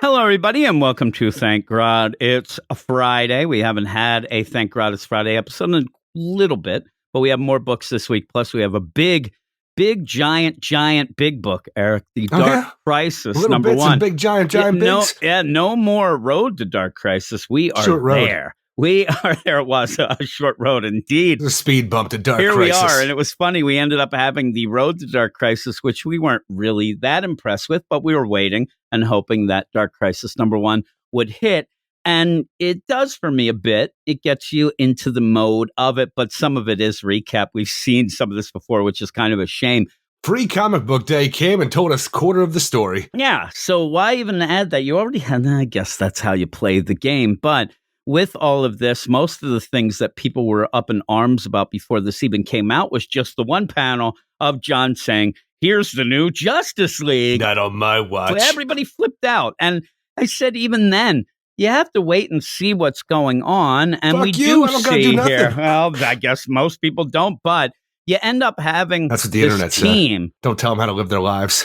Hello, everybody, and welcome to Thank Grodd. It's a Friday. We haven't had a Thank Grodd It's Friday episode in a little bit, but we have more books this week. Plus, we have a big, giant big book, Eric. The Dark Crisis, little number bits one. And big, giant bigs. No more Road to Dark Crisis. We are Short road. there. We are there. It was a short road indeed. The speed bump to Dark Here Crisis. we are, and it was funny. We ended up having the Road to Dark Crisis, which we weren't really that impressed with, but we were waiting and hoping that Dark Crisis number one would hit. And it does for me a bit. It gets you into the mode of it, but some of it is recap. We've seen some of this before, which is kind of a shame. Free Comic Book Day came and told us quarter of the story. Yeah, so why even add that? You already had, I guess that's how you play the game, but with all of this, most of the things that people were up in arms about before this even came out was just the one panel of John saying, here's the new Justice League. Not on my watch. So everybody flipped out. And I said, even then, you have to wait and see what's going on. And Fuck we you, I do don't gotta see do nothing. here, well, I guess most people don't, but you end up having That's what the this internet team. said. Don't tell them how to live their lives.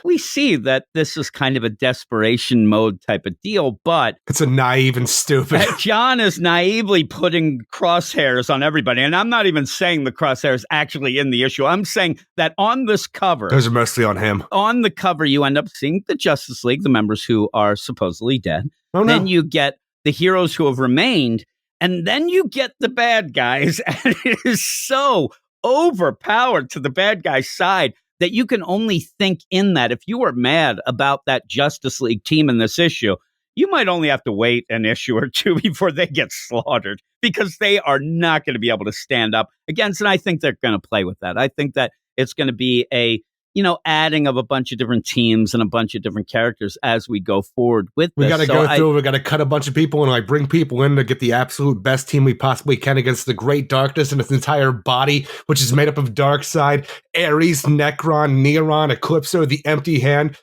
We see that this is kind of a desperation mode type of deal, but It's a naive and stupid. John is naively putting crosshairs on everybody. And I'm not even saying the crosshairs actually in the issue. I'm saying that on this cover, Those are mostly on him. on the cover, you end up seeing the Justice League, the members who are supposedly dead. Oh, no. Then you get the heroes who have remained. And then you get the bad guys. And it is so overpowered to the bad guy side that you can only think in that if you were mad about that Justice League team in this issue, you might only have to wait an issue or two before they get slaughtered because they are not going to be able to stand up against. And I think they're going to play with that. I think that it's going to be a, adding of a bunch of different teams and a bunch of different characters as we go forward with this. We got to go through. We got to cut a bunch of people and bring people in to get the absolute best team we possibly can against the Great Darkness and its entire body, which is made up of Darkseid, Ares, Necron, Neron, Eclipso, the Empty Hand,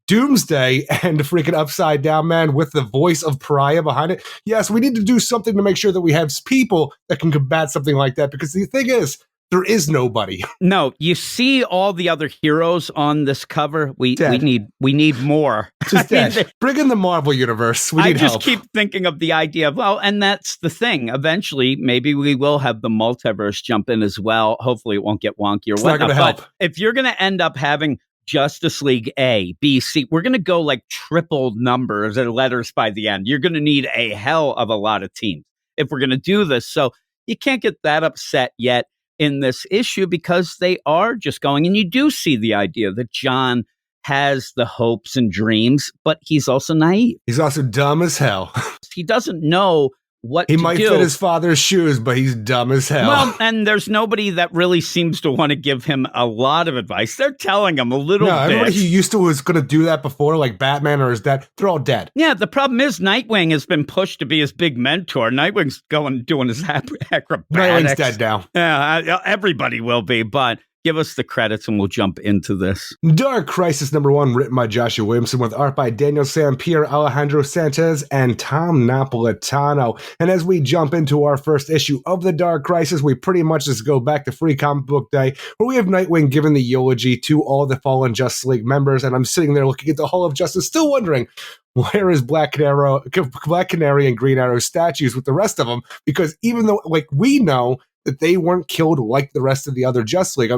Doomsday, and the freaking Upside Down Man with the voice of Pariah behind it. Yes, we need to do something to make sure that we have people that can combat something like that, because the thing is, there is nobody. No, you see all the other heroes on this cover. We need more. Just dead. Bring in the Marvel universe. We need help. I just keep thinking of the idea of, and that's the thing. Eventually, maybe we will have the multiverse jump in as well. Hopefully, it won't get wonky or it's whatnot. Not going to help. But if you're going to end up having Justice League A, B, C, we're going to go like triple numbers and letters by the end. You're going to need a hell of a lot of teams if we're going to do this. So you can't get that upset yet in this issue because they are just going, and you do see the idea that John has the hopes and dreams, but he's also naive. He's also dumb as hell. He doesn't know what he to might do. fit his father's shoes, but he's dumb as hell. Well, and there's nobody that really seems to want to give him a lot of advice. They're telling him a little bit. Everybody he used to was going to do that before, like Batman or his dad. They're all dead. Yeah, the problem is Nightwing has been pushed to be his big mentor. Nightwing's doing his acrobatics. Nightwing's dead now. Yeah, everybody will be, but give us the credits and we'll jump into this. Dark Crisis number 1, written by Joshua Williamson with art by Daniel Sampier, Alejandro Sanchez, and Tom Napolitano. And as we jump into our first issue of the Dark Crisis, we pretty much just go back to Free Comic Book Day, where we have Nightwing giving the eulogy to all the fallen Justice League members. And I'm sitting there looking at the Hall of Justice, still wondering, where is Black Canary and Green Arrow statues with the rest of them? Because even though, we know that they weren't killed like the rest of the other Justice League.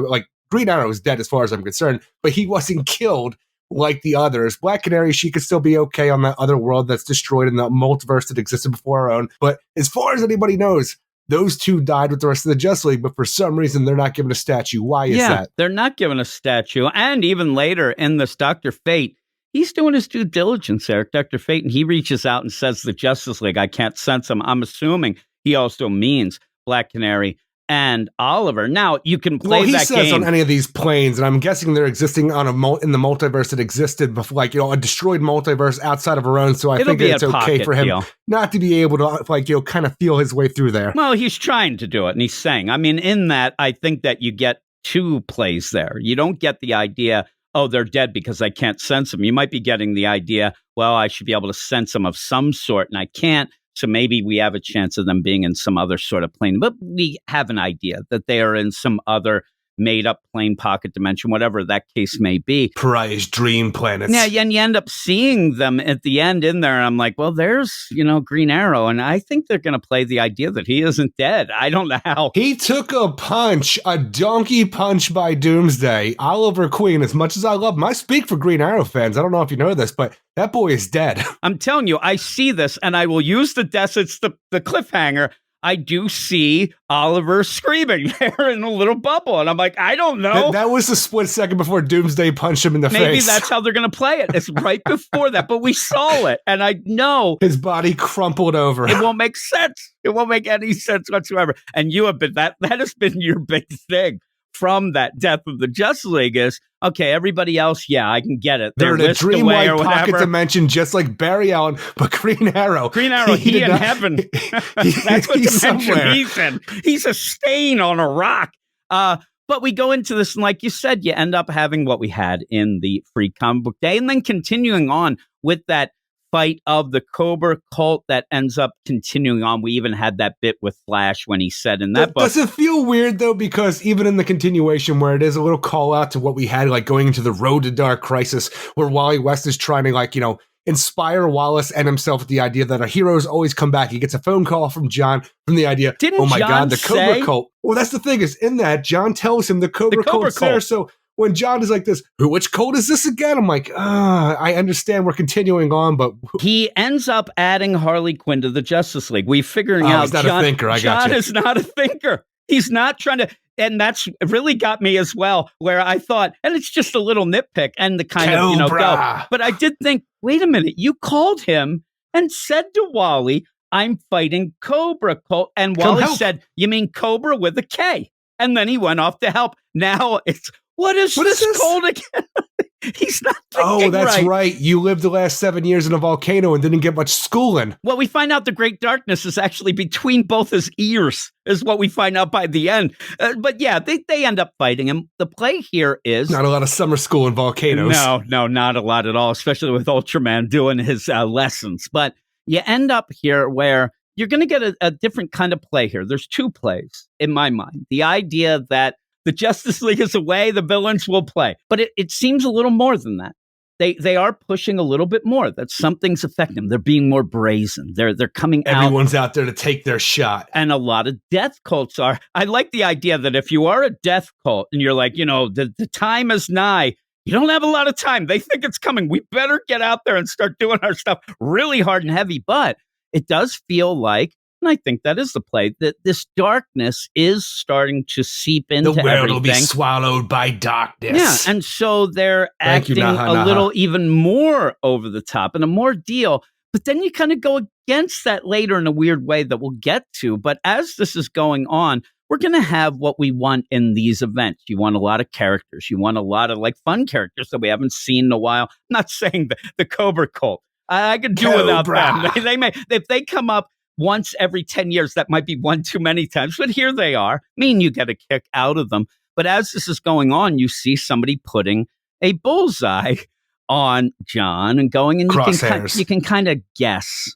Green Arrow is dead as far as I'm concerned, but he wasn't killed like the others. Black Canary, she could still be okay on that other world that's destroyed in the multiverse that existed before our own. But as far as anybody knows, those two died with the rest of the Justice League, but for some reason, they're not given a statue. Why is that? They're not given a statue. And even later in this Dr. Fate, he's doing his due diligence, Eric. Dr. Fate, and he reaches out and says the Justice League, I can't sense him. I'm assuming he also means Black Canary and Oliver. Now, you can play that game. He says on any of these planes, and I'm guessing they're existing in the multiverse that existed before, a destroyed multiverse outside of our own, so I think it's okay for him not to be able to, kind of feel his way through there. Well, he's trying to do it, and he's saying, in that, I think that you get two plays there. You don't get the idea, they're dead because I can't sense them. You might be getting the idea, well, I should be able to sense them of some sort, and I can't. So maybe we have a chance of them being in some other sort of plane. But we have an idea that they are in some other made up plane pocket dimension, whatever that case may be. Pariah's dream planets. Yeah, and you end up seeing them at the end in there. And I'm like, well, there's, Green Arrow. And I think they're going to play the idea that he isn't dead. I don't know how. He took a donkey punch by Doomsday. Oliver Queen, as much as I love him, I speak for Green Arrow fans. I don't know if you know this, but that boy is dead. I'm telling you, I see this, and I will use the cliffhanger. I do see Oliver screaming there in a little bubble. And I'm like, I don't know. That was a split second before Doomsday punched him in the face. Maybe that's how they're going to play it. It's right before that. But we saw it. And I know his body crumpled over. It won't make sense. It won't make any sense whatsoever. And you have been, that has been your big thing from that death of the Justice League is, okay, everybody else, yeah, I can get it. They're in a dreamlike pocket dimension, just like Barry Allen, but Green Arrow, he in heaven. That's what dimension somewhere. He's in. He's a stain on a rock. But we go into this, and like you said, you end up having what we had in the Free Comic Book Day, and then continuing on with that fight of the Cobra cult that ends up continuing on. We even had that bit with Flash when he said in that book. Does it feel weird, though? Because even in the continuation where it is a little call out to what we had, like going into the Road to Dark Crisis, where Wally West is trying to, inspire Wallace and himself with the idea that our heroes always come back. He gets a phone call from John from the idea, oh my God, the Cobra cult. Well, that's the thing is in that, John tells him the Cobra cult's there. So when John is like this, which cult is this again? I'm like, I understand we're continuing on, but... He ends up adding Harley Quinn to the Justice League. We're figuring out he's not a thinker. John is not a thinker. He's not trying to... And that's really got me as well, where I thought, and it's just a little nitpick and the kind of, go. But I did think, wait a minute, you called him and said to Wally, I'm fighting Cobra cult. And Wally said, you mean Cobra with a K? And then he went off to help. Now it's... What is this called again? He's not thinking that's right. You lived the last 7 years in a volcano and didn't get much schooling. Well, we find out the Great Darkness is actually between both his ears, is what we find out by the end. But yeah, they end up fighting him. The play here is... Not a lot of summer school in volcanoes. No, not a lot at all, especially with Ultraman doing his lessons. But you end up here where you're going to get a different kind of play here. There's two plays in my mind. The idea that the Justice League is away, the villains will play. But it seems a little more than that. They are pushing a little bit more, that something's affecting them. They're being more brazen. They're coming out. Everyone's out there to take their shot. And a lot of death cults are. I like the idea that if you are a death cult and you're like, the time is nigh, you don't have a lot of time. They think it's coming. We better get out there and start doing our stuff really hard and heavy. But it does feel like, and I think that is the play, that this darkness is starting to seep into everything. The world will be swallowed by darkness. Yeah, and so they're acting a little even more over the top and a more deal. But then you kind of go against that later in a weird way that we'll get to. But as this is going on, we're going to have what we want in these events. You want a lot of characters. You want a lot of fun characters that we haven't seen in a while. I'm not saying the Cobra cult. I could do without them. They may, if they come up once every 10 years, that might be one too many times, but here they are. I mean, you get a kick out of them. But as this is going on, you see somebody putting a bullseye on John and going, and you can kind of guess,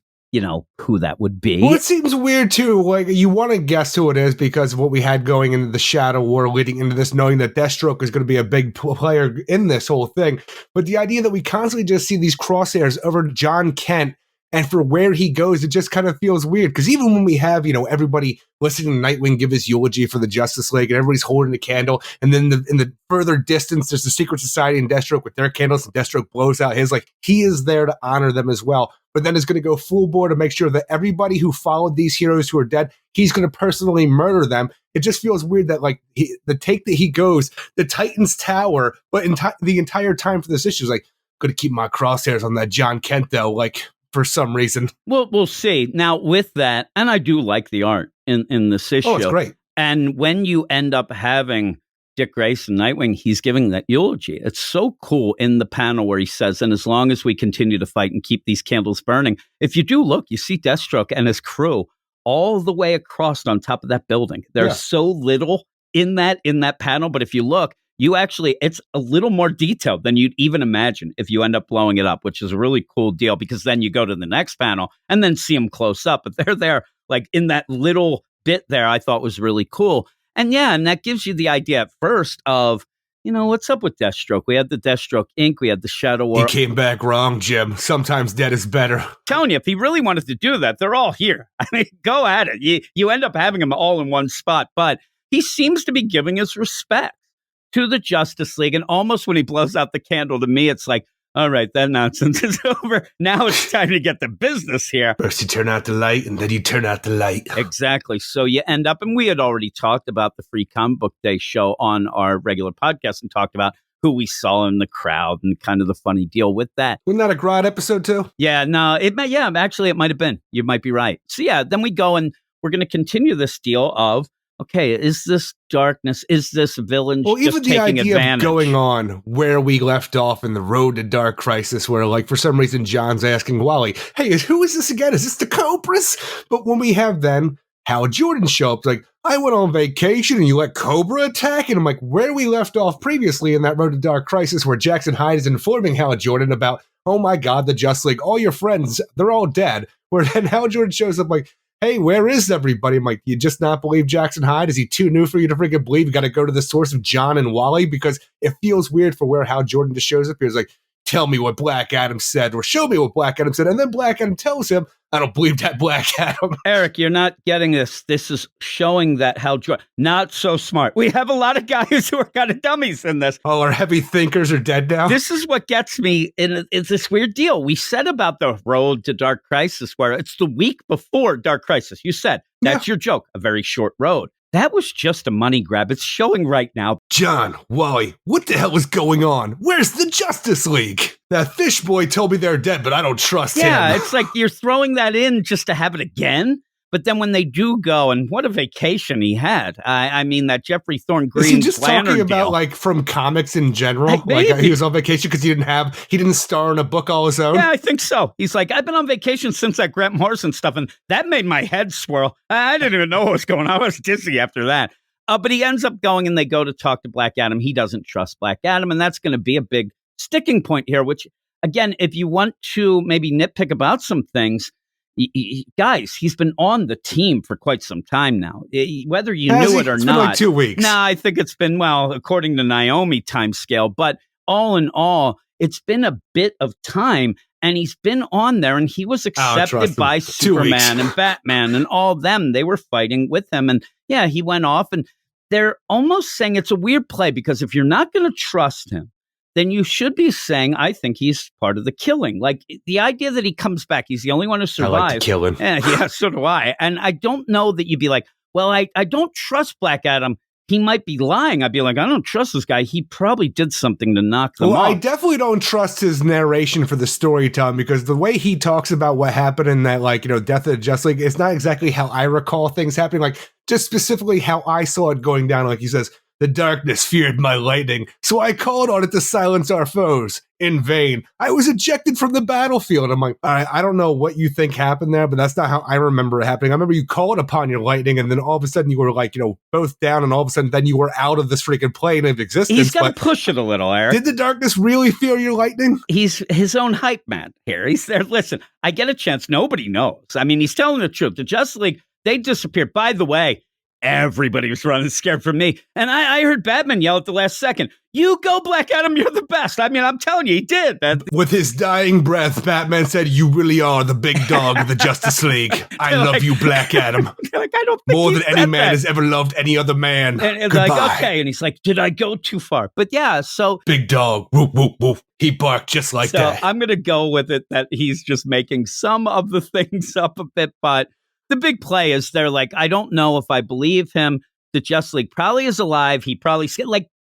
who that would be. Well, it seems weird too. Like, you want to guess who it is because of what we had going into the Shadow War leading into this, knowing that Deathstroke is going to be a big player in this whole thing. But the idea that we constantly just see these crosshairs over John Kent, and for where he goes, it just kind of feels weird. Because even when we have, everybody listening to Nightwing give his eulogy for the Justice League, and everybody's holding a candle, and then in the further distance, there's the Secret Society and Deathstroke with their candles, and Deathstroke blows out his. He is there to honor them as well. But then is going to go full bore to make sure that everybody who followed these heroes who are dead, he's going to personally murder them. It just feels weird that, the take that he goes, the Titan's Tower, but the entire time for this issue is going to keep my crosshairs on that John Kent, though, for some reason. Well, we'll see. Now, with that, and I do like the art in this issue. Oh, it's great. And when you end up having Dick Grayson, Nightwing, he's giving that eulogy. It's so cool in the panel where he says, and as long as we continue to fight and keep these candles burning, if you do look, you see Deathstroke and his crew all the way across on top of that building. There's so little in that panel, but if you look, it's a little more detailed than you'd even imagine if you end up blowing it up, which is a really cool deal, because then you go to the next panel and then see them close up. But they're there, in that little bit there, I thought was really cool. And that gives you the idea at first of, what's up with Deathstroke? We had the Deathstroke Inc., we had the Shadow War. He came back wrong, Jim. Sometimes dead is better. I'm telling you, if he really wanted to do that, they're all here. I mean, go at it. You end up having them all in one spot, but he seems to be giving his respect to the Justice League. And almost when he blows out the candle, to me, it's like, all right, that nonsense is over. Now it's time to get to business here. First you turn out the light, and then you turn out the light. Exactly. So you end up, and we had already talked about the Free Comic Book Day show on our regular podcast and talked about who we saw in the crowd and kind of the funny deal with that. Wasn't that a Grodd episode too? Yeah, no, actually it might have been. You might be right. So then we go and we're going to continue this deal of, okay, is this darkness? Is this villain just even the taking idea advantage? of going on where we left off in the Road to Dark Crisis, where, like, for some reason, John's asking Wally, hey, who is this again? Is this the Cobras? But when we have then Hal Jordan show up, like, I went on vacation and you let Cobra attack? And I'm like, where we left off previously in that Road to Dark Crisis, where Jackson Hyde is informing Hal Jordan about, oh my God, the Justice League, all your friends, they're all dead. Where then Hal Jordan shows up like, hey, where is everybody? I'm like, you just not believe Jackson Hyde? Is he too new for you to freaking believe? You got to go to the source of John and Wally, because it feels weird for where Hal Jordan just shows up here. He's like, tell me what Black Adam said, or show me what Black Adam said. And then Black Adam tells him, I don't believe that Black Adam. Eric, you're not getting this. This is showing that Hal Jordan, not so smart. We have a lot of guys who are kind of dummies in this. All our heavy thinkers are dead now. This is what gets me in. It's this weird deal. We said about the Road to Dark Crisis, where it's the week before Dark Crisis. You said, that's your joke, a very short road. That was just a money grab. It's showing right now. John, Wally, what the hell is going on? Where's the Justice League? That fish boy told me they're dead, but I don't trust him. Yeah, it's like you're throwing that in just to have it again. But then when they do go, and what a vacation he had. I mean, that Jeffrey Thorne Green. Is he just talking about deal. Like from comics in general? Like he was on vacation because he didn't star in a book all his own? Yeah, I think so. He's like, I've been on vacation since that Grant Morrison stuff, and that made my head swirl. I didn't even know what was going on. I was dizzy after that. But he ends up going, and they go to talk to Black Adam. He doesn't trust Black Adam, and that's going to be a big sticking point here, which, again, if you want to maybe nitpick about some things, guys, he's been on the team for quite some time now. Whether you knew it or it's not. been like 2 weeks. Nah, I think it's been, according to Naomi timescale, but all in all, it's been a bit of time, and he's been on there, and he was accepted by Superman and Batman and all them. They were fighting with him, and he went off, and they're almost saying it's a weird play, because if you're not going to trust him, then you should be saying, I think he's part of the killing. Like, the idea that he comes back, he's the only one who survived. I like to kill him. Yeah, so do I. And I don't know that you'd be like, well, I don't trust Black Adam. He might be lying. I'd be like, I don't trust this guy. He probably did something to knock them off. I definitely don't trust his narration for the storytelling, because the way he talks about what happened in that, Death of the Justice League, it's not exactly how I recall things happening. Like, just specifically how I saw it going down. Like he says, the darkness feared my lightning, so I called on it to silence our foes. In vain. I was ejected from the battlefield. I'm like, all right, I don't know what you think happened there, but that's not how I remember it happening. I remember you called upon your lightning, and then all of a sudden you were both down, and all of a sudden then you were out of this freaking plane of existence. He's got to push it a little, Eric. Did the darkness really fear your lightning? He's his own hype man here. He's there. Listen, I get a chance. Nobody knows. I mean, he's telling the truth. The Justice League, they disappeared. By the way, everybody was running scared from me. And I heard Batman yell at the last second, you go, Black Adam, you're the best. I mean, I'm telling you, he did. With his dying breath, Batman said, you really are the big dog of the Justice League. I love you, Black Adam. I don't think more than any man has ever loved any other man. And Goodbye. like, okay. And he's like, did I go too far? But so. Big dog, woof, woof, woof. He barked just like that. So I'm going to go with it that he's just making some of the things up a bit, but the big play is they're like, I don't know if I believe him. The Justice League probably is alive. He probably,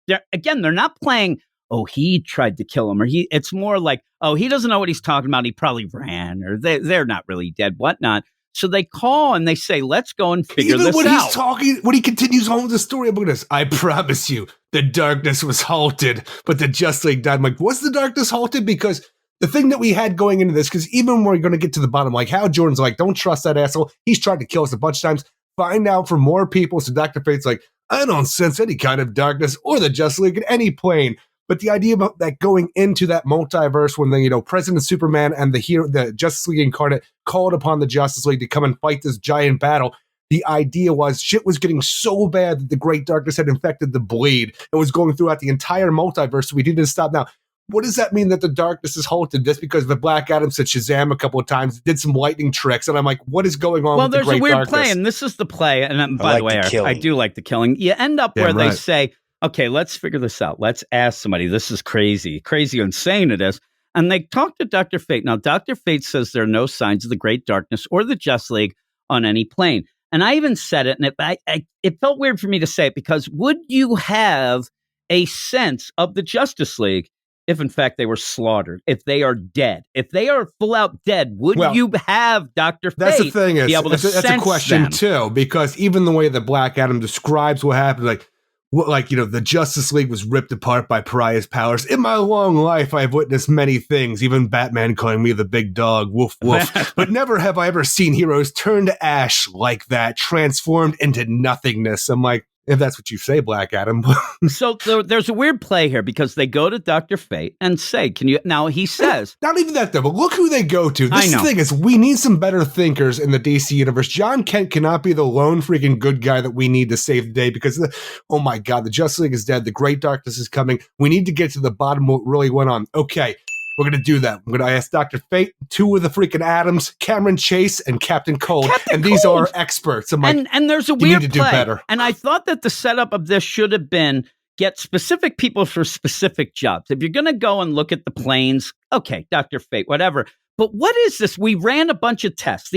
they're not playing, oh, he tried to kill him, or it's more like, oh, he doesn't know what he's talking about. He probably ran, or they're not really dead, whatnot. So they call and they say, let's go and figure this out. He's talking, when he continues on with the story about this, I promise you, the darkness was halted, but the Justice League died. I'm like, was the darkness halted? Because the thing that we had going into this, because even when we're going to get to the bottom, like Hal Jordan's like, don't trust that asshole. He's tried to kill us a bunch of times. Find out from more people. So Dr. Fate's like, I don't sense any kind of darkness or the Justice League in any plane. But the idea about that going into that multiverse when the President Superman and the Justice League incarnate called upon the Justice League to come and fight this giant battle, the idea was shit was getting so bad that the Great Darkness had infected the Blade and was going throughout the entire multiverse, so we needed to stop now. What does that mean that the darkness is halted? Just because the Black Adam said Shazam a couple of times, did some lightning tricks, and I'm like, what is going on with the Great Darkness? Well, there's a weird play, and this is the play, and by the way, I do like the killing. You end up where they say, okay, let's figure this out. Let's ask somebody. This is crazy insane it is. And they talk to Dr. Fate. Now, Dr. Fate says there are no signs of the Great Darkness or the Justice League on any plane. And I even said it, and it felt weird for me to say it, because would you have a sense of the Justice League if, in fact, they were slaughtered, if they are dead? If they are full out dead, would you have Dr. Fate that's the thing is, be able to that's a question, them? Too, because even the way that Black Adam describes what happened, the Justice League was ripped apart by Pariah's powers. In my long life, I have witnessed many things, even Batman calling me the big dog, woof, woof. But never have I ever seen heroes turn to ash like that, transformed into nothingness. I'm like, if that's what you say, Black Adam. So there's a weird play here, because they go to Dr. Fate and say, can you, now he says. Not even that though, but look who they go to. This thing is, we need some better thinkers in the DC universe. John Kent cannot be the lone freaking good guy that we need to save the day, because, oh my God, the Justice League is dead. The Great Darkness is coming. We need to get to the bottom of what really went on. Okay. We're going to do that. I'm going to ask Dr. Fate, two of the freaking Adams, Cameron Chase and Captain Cold. These are experts. I'm like, and there's a weird play. Do better. And I thought that the setup of this should have been get specific people for specific jobs. If you're going to go and look at the planes, okay, Dr. Fate, whatever. But what is this? We ran a bunch of tests,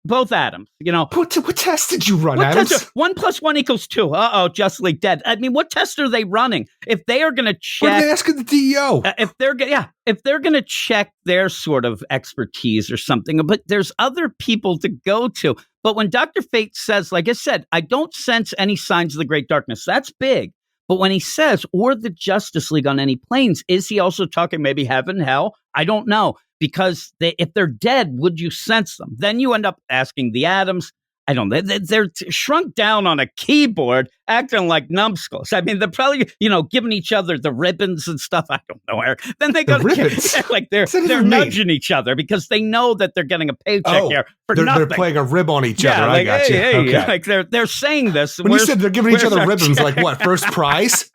both Adams, What test did you run, Adams? 1 + 1 = 2. Justice League dead. I mean, what test are they running? If they are going to check, what are they asking the DEO? If they're going to check their sort of expertise or something, but there's other people to go to. But when Dr. Fate says, like I said, I don't sense any signs of the Great Darkness. That's big. But when he says, or the Justice League on any planes, is he also talking maybe heaven, hell? I don't know. Because if they're dead, would you sense them? Then you end up asking the Adams. I don't know. They're shrunk down on a keyboard, acting like numbskulls. I mean, they're probably, giving each other the ribbons and stuff. I don't know, Eric. Then they go they're nudging each other because they know that they're getting a paycheck here for nothing. They're playing a rib on each other. I got you. Hey, okay. Like they're saying this. When you said they're giving each other ribbons, like what? First prize?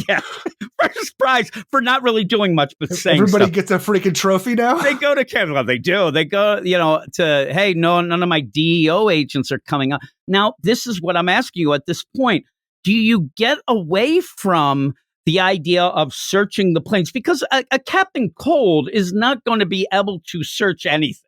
Yeah, first prize for not really doing much but saying everybody stuff. Gets a freaking trophy now? They go to Canada. They do. They go, to, hey, no, none of my DEO agents are coming up. Now, this is what I'm asking you at this point. Do you get away from the idea of searching the planes? Because a Captain Cold is not going to be able to search anything.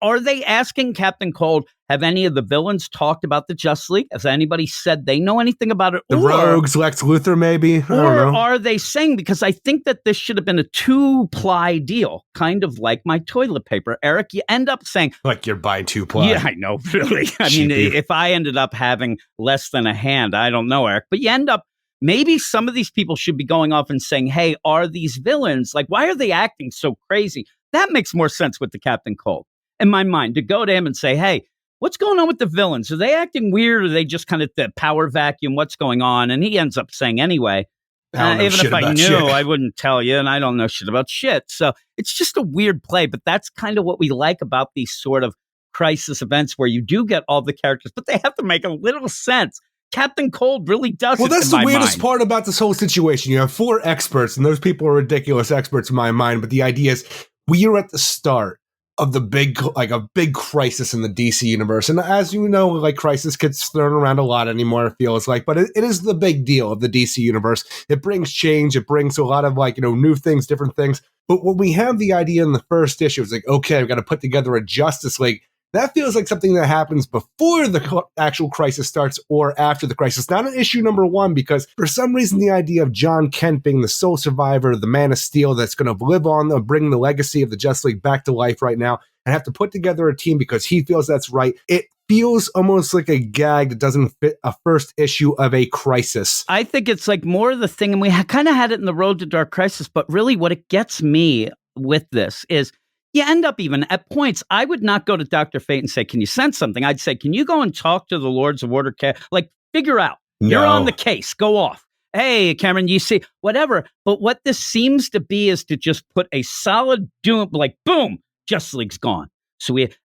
Are they asking Captain Cold, have any of the villains talked about the Justice League? Has anybody said they know anything about it? The Rogues, Lex Luthor, maybe? I don't know. Are they saying, because I think that this should have been a 2-ply deal, kind of like my toilet paper. Eric, you end up saying... Like you're buying 2-ply. Yeah, I know, really. I mean, if I ended up having less than a hand, I don't know, Eric. But you end up... Maybe some of these people should be going off and saying, hey, are these villains? Like, why are they acting so crazy? That makes more sense with the Captain Cold. In my mind, to go to him and say, hey, what's going on with the villains? Are they acting weird? Or are they just kind of the power vacuum? What's going on? And he ends up saying anyway, even if I knew, I wouldn't tell you, and I don't know shit about shit. So it's just a weird play, but that's kind of what we like about these sort of crisis events where you do get all the characters, but they have to make a little sense. Captain Cold really does. Well, that's the weirdest part about this whole situation. You have 4 experts, and those people are ridiculous experts in my mind, but the idea is we are at the start of the big crisis in the DC universe. And as you know, like, crisis gets thrown around a lot anymore, it feels like, but it is the big deal of the DC universe. It brings change. It brings a lot of new things, different things. But when we have the idea in the first issue, it's like, okay, we've got to put together a Justice League. That feels like something that happens before the actual crisis starts or after the crisis. Not an issue number 1, because for some reason, the idea of John Kent being the sole survivor, the Man of Steel that's going to live on and bring the legacy of the Justice League back to life right now and have to put together a team because he feels that's right. It feels almost like a gag that doesn't fit a first issue of a crisis. I think it's like more of the thing, and we kind of had it in the Road to Dark Crisis, but really what it gets me with this is, you end up even at points, I would not go to Dr. Fate and say, can you sense something? I'd say, can you go and talk to the Lords of Order? Like, figure out. No. You're on the case. Go off. Hey, Cameron, you see, whatever. But what this seems to be is to just put a solid doom, like, boom, Justice League's gone.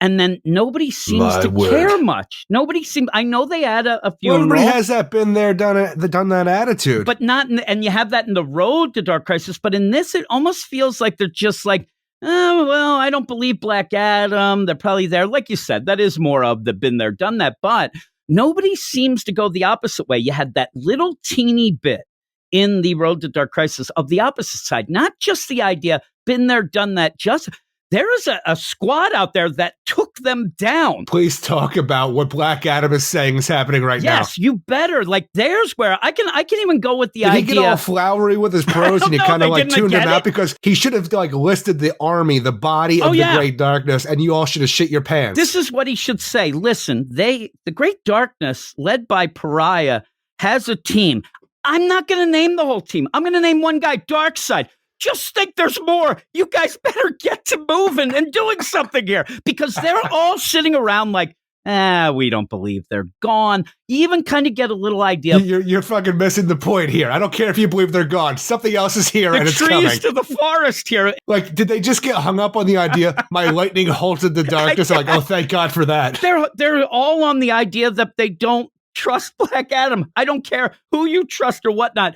And then nobody seems to care much. I know they had a funeral. Well, everybody has that been there, done that attitude. But not, and you have that in the road to Dark Crisis. But in this, it almost feels like they're just like, oh, well, I don't believe Black Adam. They're probably there. Like you said, that is more of the been there, done that. But nobody seems to go the opposite way. You had that little teeny bit in the Road to Dark Crisis of the opposite side, not just the idea, been there, done that, just there is a squad out there that took them down. Please talk about what Black Adam is saying is happening right now. Yes, you better. Like, there's where I can even go with the idea. Did he get all flowery with his prose and you kind of like tuned him out because he should have like listed the army, the body of the Great Darkness, and you all should have shit your pants. This is what he should say. Listen, the Great Darkness, led by Pariah, has a team. I'm not going to name the whole team. I'm going to name one guy, Darkseid. Just think there's more. You guys better get to moving and doing something here, because they're all sitting around like, we don't believe they're gone. You even kind of get a little idea. You're fucking missing the point here. I don't care if you believe they're gone. Something else is here and it's coming. The trees to the forest here. Like, did they just get hung up on the idea, my lightning halted the darkness? Like, oh, thank God for that. They're all on the idea that they don't trust Black Adam. I don't care who you trust or whatnot.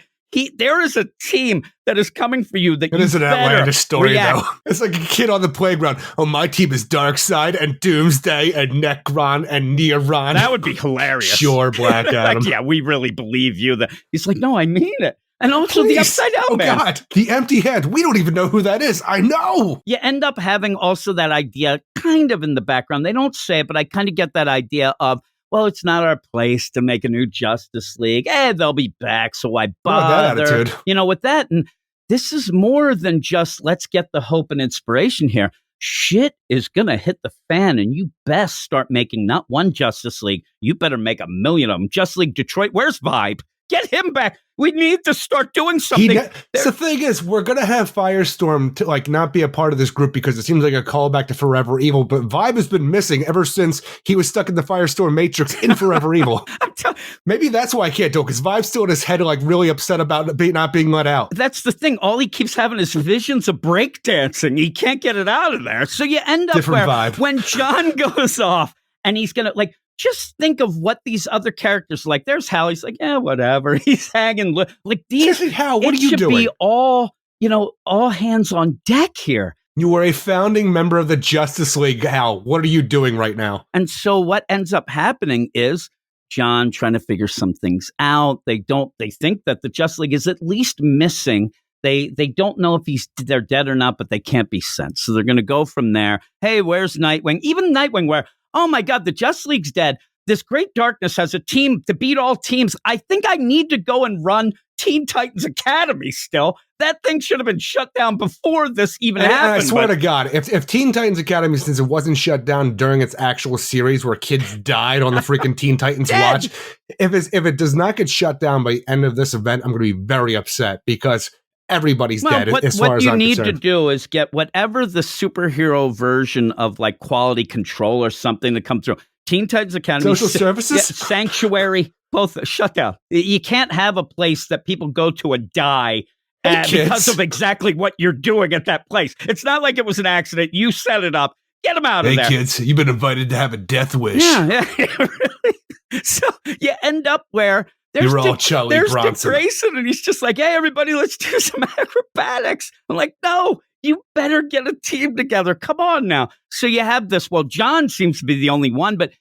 There is a team that is coming for you. That it is an outlandish story, though. It's like a kid on the playground. Oh, my team is Darkseid and Doomsday and Necron and Neron. That would be hilarious. Sure, Black Adam. Like, yeah, we really believe you. He's like, no, I mean it. And also the Upside Down Man. Oh, God. The Empty Hand. We don't even know who that is. I know. You end up having also that idea kind of in the background. They don't say it, but I kind of get that idea of, well, it's not our place to make a new Justice League. They'll be back, so why bother? That attitude. With that. And this is more than just, let's get the hope and inspiration here. Shit is going to hit the fan, and you best start making not one Justice League. You better make 1 million of them. Justice League Detroit, where's Vibe? Get him back. We need to start doing something. The thing is, we're going to have Firestorm to like not be a part of this group because it seems like a callback to Forever Evil, but Vibe has been missing ever since he was stuck in the Firestorm Matrix in Forever Evil. Maybe that's why I can't do it, because Vibe's still in his head like really upset about not being let out. That's the thing. All he keeps having is visions of breakdancing. He can't get it out of there. So you end up when John goes off and he's going to like, just think of what these other characters are like. There's Hal. He's like, whatever. He's hanging. Like these. Hal, what are you doing? It should be all hands on deck here. You were a founding member of the Justice League, Hal. What are you doing right now? And so what ends up happening is John trying to figure some things out. They think that the Justice League is at least missing. They don't know if they're dead or not, but they can't be sent. So they're going to go from there. Hey, where's Nightwing? Even Nightwing, where, oh my God, the Justice League's dead. This Great Darkness has a team to beat all teams. I think I need to go and run Teen Titans Academy still. That thing should have been shut down before this even happened. And I swear to God, if Teen Titans Academy, since it wasn't shut down during its actual series where kids died on the freaking Teen Titans watch, if it does not get shut down by the end of this event, I'm going to be very upset because everybody's dead as far as I'm concerned. What you need to do is get whatever the superhero version of like quality control or something to come through. Teen Titans Academy. Social services? Sanctuary, both shut down. You can't have a place that people go to and die because of exactly what you're doing at that place. It's not like it was an accident. You set it up. Get them out of there. Hey, kids, you've been invited to have a death wish. Yeah, really. So you end up where there's Dick Grayson, and he's just like, hey, everybody, let's do some acrobatics. I'm like, no, you better get a team together. Come on now. So you have this. Well, John seems to be the only one, but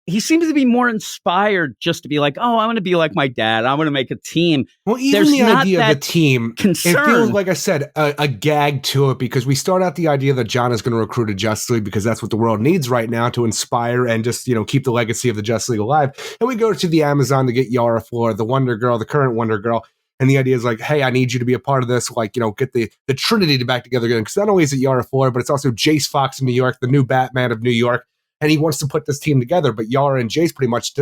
he seems to be more inspired just to be like, oh, I want to be like my dad. I want to make a team. Well, even there's the idea of the team, it feels, like I said, a gag to it, because we start out the idea that John is going to recruit a Justice League because that's what the world needs right now to inspire and just, keep the legacy of the Justice League alive. And we go to the Amazon to get Yara Flor, the Wonder Girl, the current Wonder Girl. And the idea is like, hey, I need you to be a part of this, like, get the Trinity back together again. Because not only is it Yara Flor, but it's also Jace Fox of New York, the new Batman of New York. And he wants to put this team together, but Yara and Jace pretty much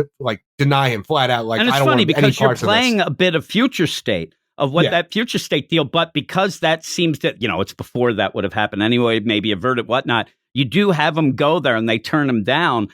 deny him flat out. Like, and it's I don't funny want because any parts you're playing of this. A bit of Future State of what that Future State deal, but because that seems that it's before that would have happened anyway, maybe averted, whatnot. You do have them go there and they turn them down.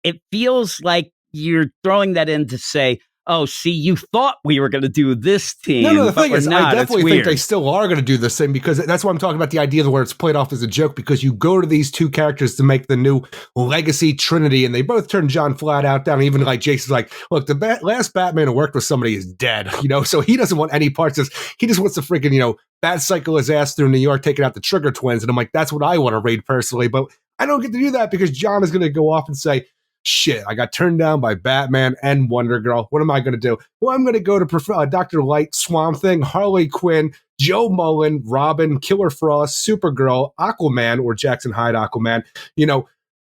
It feels like you're throwing that in to say, oh, see, you thought we were going to do this team. No, the thing is, not. I definitely think they still are going to do this thing, because that's why I'm talking about the idea where it's played off as a joke, because you go to these two characters to make the new legacy trinity, and they both turn John flat out down. Even like Jason's like, look, the last Batman who worked with somebody is dead, so he doesn't want any parts of this. He just wants to freaking, bat cycle his ass through New York, taking out the Trigger Twins. And I'm like, that's what I want to raid personally, but I don't get to do that because John is going to go off and say, shit, I got turned down by Batman and Wonder Girl. What am I going to do? Well, I'm going to go to Dr. Light, Swamp Thing, Harley Quinn, Joe Mullen, Robin, Killer Frost, Supergirl, Aquaman, or Jackson Hyde Aquaman.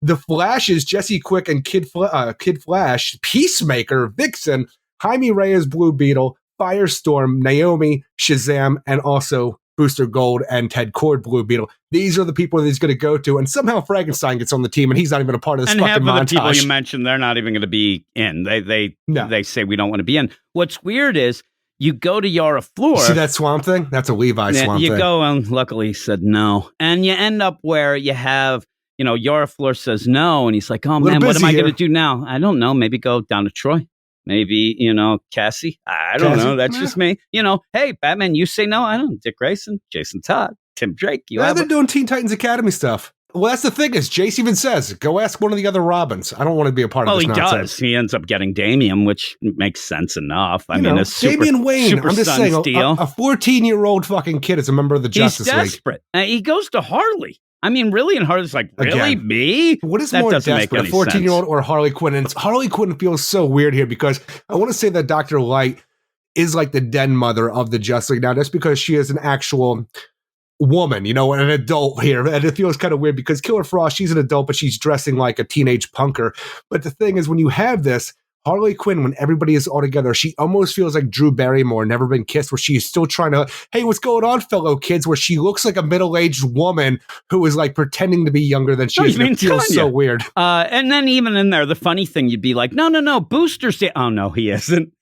The Flashes, Jesse Quick and Kid Flash, Peacemaker, Vixen, Jaime Reyes, Blue Beetle, Firestorm, Naomi, Shazam, and also Booster Gold and Ted Kord, Blue Beetle. These are the people that he's going to go to, and somehow Frankenstein gets on the team, and he's not even a part of this fucking montage. And half of the people you mentioned, they're not even going to be in. They say we don't want to be in. What's weird is you go to Yara Fleur. See that Swamp Thing? That's a Levi Swamp Thing. You go, and luckily he said no. And you end up where you have, Yara Fleur says no, and he's like, oh man, what am I going to do now? I don't know. Maybe go down to Troy. Maybe, Cassie. I don't know. That's just me. Hey, Batman, you say no. I don't. Dick Grayson, Jason Todd, Tim Drake. They're doing Teen Titans Academy stuff. Well, that's the thing is, Jace even says, go ask one of the other Robins. I don't want to be a part of this nonsense. Well, he does. He ends up getting Damian, which makes sense enough. I mean, it's Damian Wayne. I'm just saying, a 14-year-old fucking kid is a member of the Justice League. He's desperate. He goes to Harley. I mean, really? And Harley's like, really? Again, me? What is more desperate, a 14-year-old or Harley Quinn? And Harley Quinn feels so weird here because I want to say that Dr. Light is like the den mother of the Justice League. Now, that's because she is an actual woman, an adult here. And it feels kind of weird because Killer Frost, she's an adult, but she's dressing like a teenage punker. But the thing is, when you have this, Harley Quinn, when everybody is all together, she almost feels like Drew Barrymore, Never Been Kissed, where she's still trying to, hey, what's going on, fellow kids, where she looks like a middle-aged woman who is like pretending to be younger than she is. It feels so weird. And then even in there, the funny thing, you'd be like, no, Booster's oh, no, he isn't.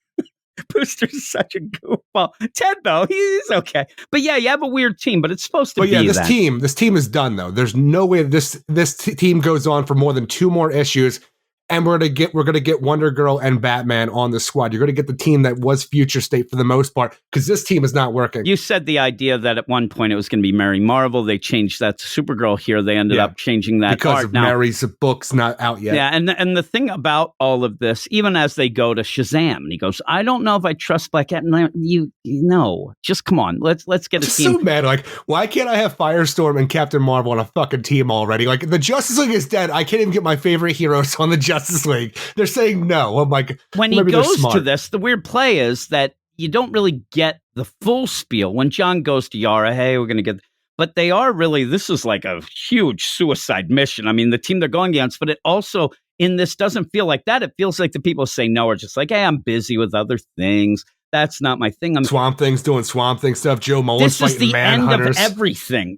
Booster's such a goofball. Ted, though, he's okay. But yeah, you have a weird team, but it's supposed to be this team is done, though. There's no way this team goes on for more than 2 more issues. And we're gonna get Wonder Girl and Batman on the squad. You're gonna get the team that was Future State for the most part, because this team is not working. You said the idea that at one point it was going to be Mary Marvel. They changed that to Supergirl. Here they ended up changing that because of Mary's book's not out yet. Yeah, and the thing about all of this, even as they go to Shazam, and he goes, I don't know if I trust Black Cat. You know, just come on, let's get a team. So mad, like, why can't I have Firestorm and Captain Marvel on a fucking team already? Like, the Justice League is dead. I can't even get my favorite heroes on the Justice League. They're saying no. I'm like, when he goes to this, the weird play is that you don't really get the full spiel. When John goes to Yara, hey, we're going to get, but they are really, this is like a huge suicide mission. I mean, the team they're going against, but it also in this doesn't feel like that. It feels like the people say no are just like, hey, I'm busy with other things. That's not my thing. Swamp Thing's doing Swamp Thing stuff. Joe Mullen's fighting Manhunters. This is the end of everything.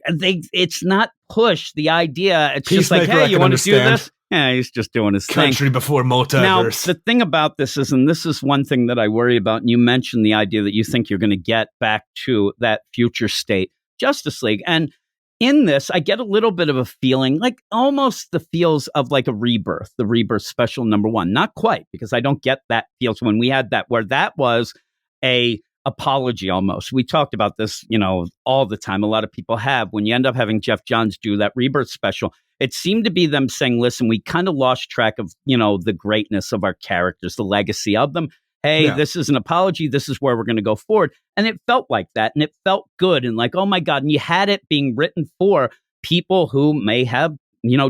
It's not push the idea. It's just like, hey, you want to do this? Yeah, he's just doing his thing. Country before multiverse. Now, the thing about this is, and this is one thing that I worry about, and you mentioned the idea that you think you're going to get back to that future state, Justice League. And in this, I get a little bit of a feeling, like almost the feels of like a Rebirth, the Rebirth special #1. Not quite, because I don't get that feels when we had that, where that was a apology almost. We talked about this, all the time. A lot of people have. When you end up having Jeff Johns do that Rebirth special, it seemed to be them saying, listen, we kind of lost track of, the greatness of our characters, the legacy of them. Hey, this is an apology. This is where we're going to go forward. And it felt like that. And it felt good. And like, oh my God. And you had it being written for people who may have,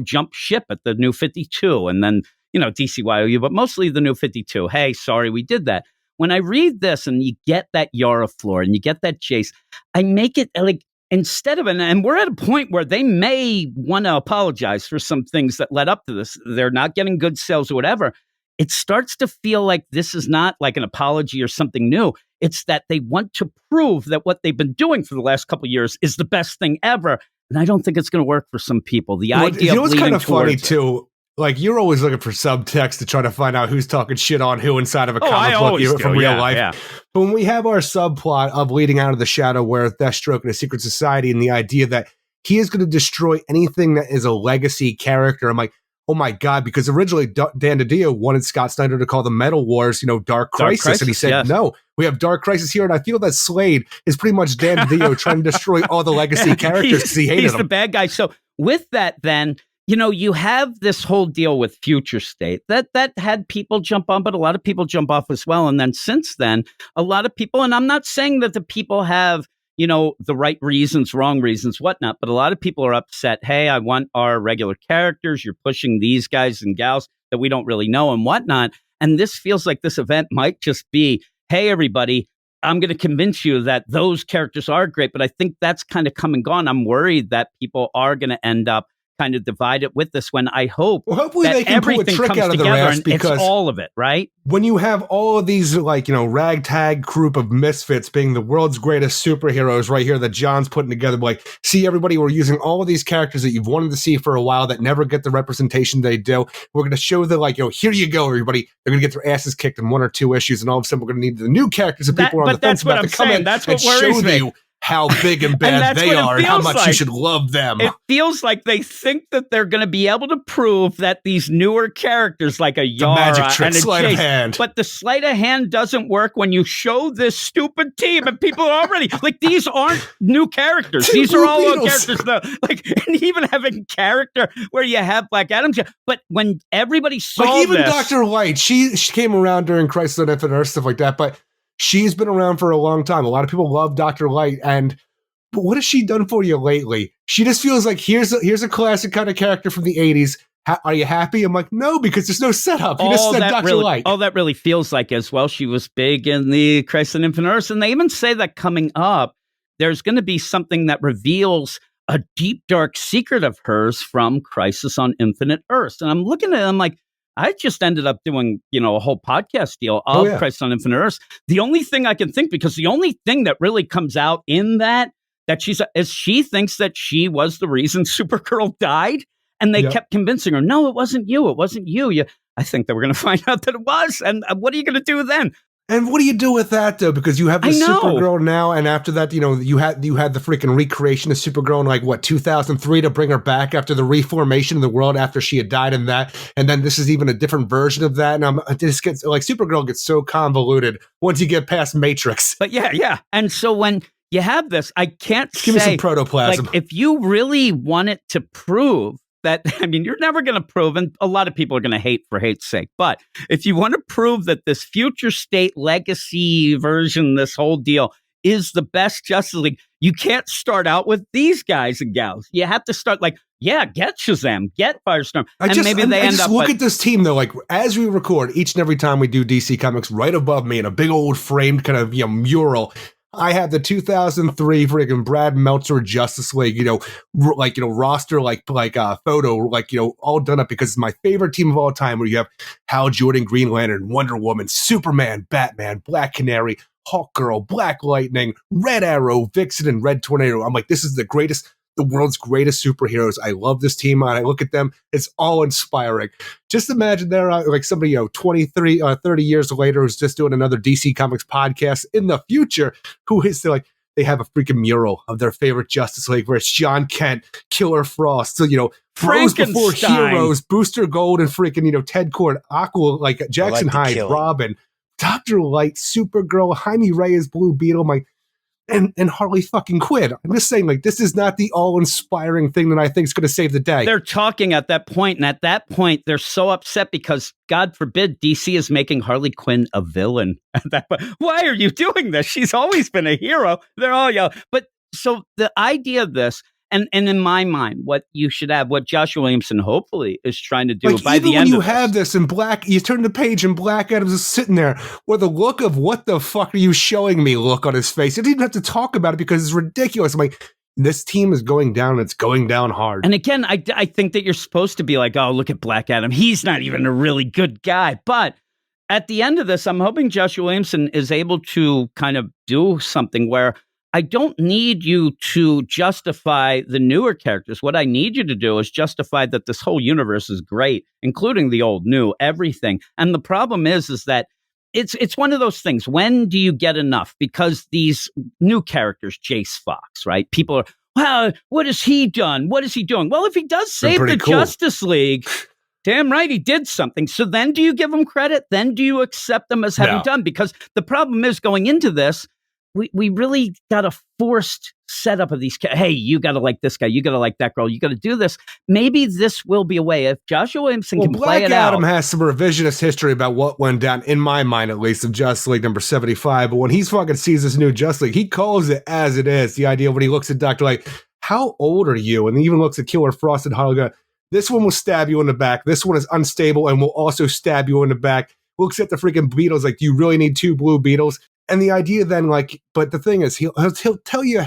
jumped ship at the New 52 and then, DCYOU, but mostly the New 52. Hey, sorry, we did that. When I read this and you get that Yara Fleur and you get that Jace, I make it like, instead of, and we're at a point where they may want to apologize for some things that led up to this. They're not getting good sales or whatever. It starts to feel like this is not like an apology or something new. It's that they want to prove that what they've been doing for the last couple of years is the best thing ever. And I don't think it's going to work for some people. The idea of leading kind of funny towards too. Like, you're always looking for subtext to try to find out who's talking shit on who inside of a comic book from real life. Yeah. But when we have our subplot of leading out of the shadow where Deathstroke in a secret society and the idea that he is going to destroy anything that is a legacy character, I'm like, oh my God, because originally Dan DiDio wanted Scott Snyder to call the Metal Wars, Dark Crisis. And he said, no, we have Dark Crisis here. And I feel that Slade is pretty much Dan DiDio trying to destroy all the legacy characters because he hated he's them. The bad guy. So with that, then, you have this whole deal with Future State that had people jump on, but a lot of people jump off as well. And then since then, a lot of people, and I'm not saying that the people have, the right reasons, wrong reasons, whatnot, but a lot of people are upset. Hey, I want our regular characters. You're pushing these guys and gals that we don't really know and whatnot. And this feels like this event might just be, hey, everybody, I'm going to convince you that those characters are great, but I think that's kind of come and gone. I'm worried that people are going to end up kind of divided with this when I hope hopefully that they can pull a trick out of together their ass, and because it's all of it, right? When you have all of these ragtag group of misfits being the world's greatest superheroes right here that John's putting together, see everybody, we're using all of these characters that you've wanted to see for a while that never get the representation they do. We're going to show the here you go, everybody. They're going to get their asses kicked in 1 or 2 issues, and all of a sudden we're going to need the new characters that people are on the fence about to come in that's and what worries show me. you how big and bad they are and how much you should love them. It feels like they think that they're going to be able to prove that these newer characters like a Yara magic trick, and a sleight Chase, of hand. But the sleight of hand doesn't work when you show this stupid team and people are already these aren't new characters. These are all old characters though. And even having character where you have Black Adam, but when everybody saw even this, Dr. Light, she came around during Crisis on Infinite Earth, stuff like that, but she's been around for a long time. A lot of people love Dr. Light, but what has she done for you lately? She just feels like here's a classic kind of character from the 80s. Are you happy? I'm like, no, because there's no setup. You just said Dr. Light. All that really feels like as well, she was big in the Crisis on Infinite Earths, and they even say that coming up, there's going to be something that reveals a deep, dark secret of hers from Crisis on Infinite Earths. And I'm looking at it, I'm like, I just ended up doing, a whole podcast deal of Crisis on Infinite Earths. The only thing I can think, because the only thing that really comes out in that she thinks that she was the reason Supergirl died, and they kept convincing her, no, it wasn't you. I think that we're going to find out that it was. And what are you going to do then? And what do you do with that, though? Because you have the Supergirl now, and after that, you had the freaking recreation of Supergirl in 2003 to bring her back after the reformation of the world after she had died in that. And then this is even a different version of that. And Supergirl gets so convoluted once you get past Matrix. But yeah. And so when you have this, I can't Give me some protoplasm. If you really wanted to prove that, you're never going to prove, and a lot of people are going to hate for hate's sake, but if you want to prove that this Future State legacy version, this whole deal is the best Justice League, you can't start out with these guys and gals. You have to start get Shazam, get Firestorm. I just look at this team though, as we record each and every time we do DC Comics, right above me in a big old framed kind of mural, I have the 2003 freaking Brad Meltzer Justice League, roster, photo, all done up because it's my favorite team of all time, where you have Hal Jordan, Green Lantern, Wonder Woman, Superman, Batman, Black Canary, Hawkgirl, Black Lightning, Red Arrow, Vixen, and Red Tornado. I'm like, this is the world's greatest superheroes. I love this team. And I look at them, it's all inspiring. Just imagine they're somebody, 23, 30 years later who's just doing another DC Comics podcast in the future, who is they have a freaking mural of their favorite Justice League where it's John Kent, Killer Frost, Bros Before Heroes, Booster Gold, and freaking, Ted Kord, Aqua, Jackson Hyde, Robin, Dr. Light, Supergirl, Jaime Reyes, Blue Beetle, and Harley fucking Quinn. I'm just saying, this is not the all-inspiring thing that I think is going to save the day. They're talking at that point, and at that point, they're so upset because, God forbid, DC is making Harley Quinn a villain. At that point, why are you doing this? She's always been a hero. They're all yelling. But so the idea of this, and in my mind, what you should have, what Joshua Williamson hopefully is trying to do by the end of this. Even when you have this in Black, you turn the page and Black Adam's is sitting there with a look of what the fuck are you showing me look on his face. You didn't even have to talk about it because it's ridiculous. I'm like, this team is going down and it's going down hard. And again, I think that you're supposed to be like, oh, look at Black Adam. He's not even a really good guy. But at the end of this, I'm hoping Joshua Williamson is able to kind of do something where I don't need you to justify the newer characters. What I need you to do is justify that this whole universe is great, including the old, new, everything. And the problem is that it's one of those things. When do you get enough? Because these new characters, Jace Fox, right? People are, wow, what has he done? What is he doing? Well, if he does save the Justice League, damn right he did something. So then do you give him credit? Then do you accept them as having done? Because the problem is going into this, we really got a forced setup of these. Hey, you got to like this guy. You got to like that girl. You got to do this. Maybe this will be a way. If Joshua Williamson can play it out. Black Adam has some revisionist history about what went down, in my mind at least, of Justice League number 75. But when he fucking sees this new Justice League, he calls it as it is. The idea when he looks at Dr. Light, how old are you? And he even looks at Killer Frost and Harley. This one will stab you in the back. This one is unstable and will also stab you in the back. Looks at the freaking Beetles like, do you really need 2 blue Beetles? And the idea then, like, but the thing is, he'll tell you,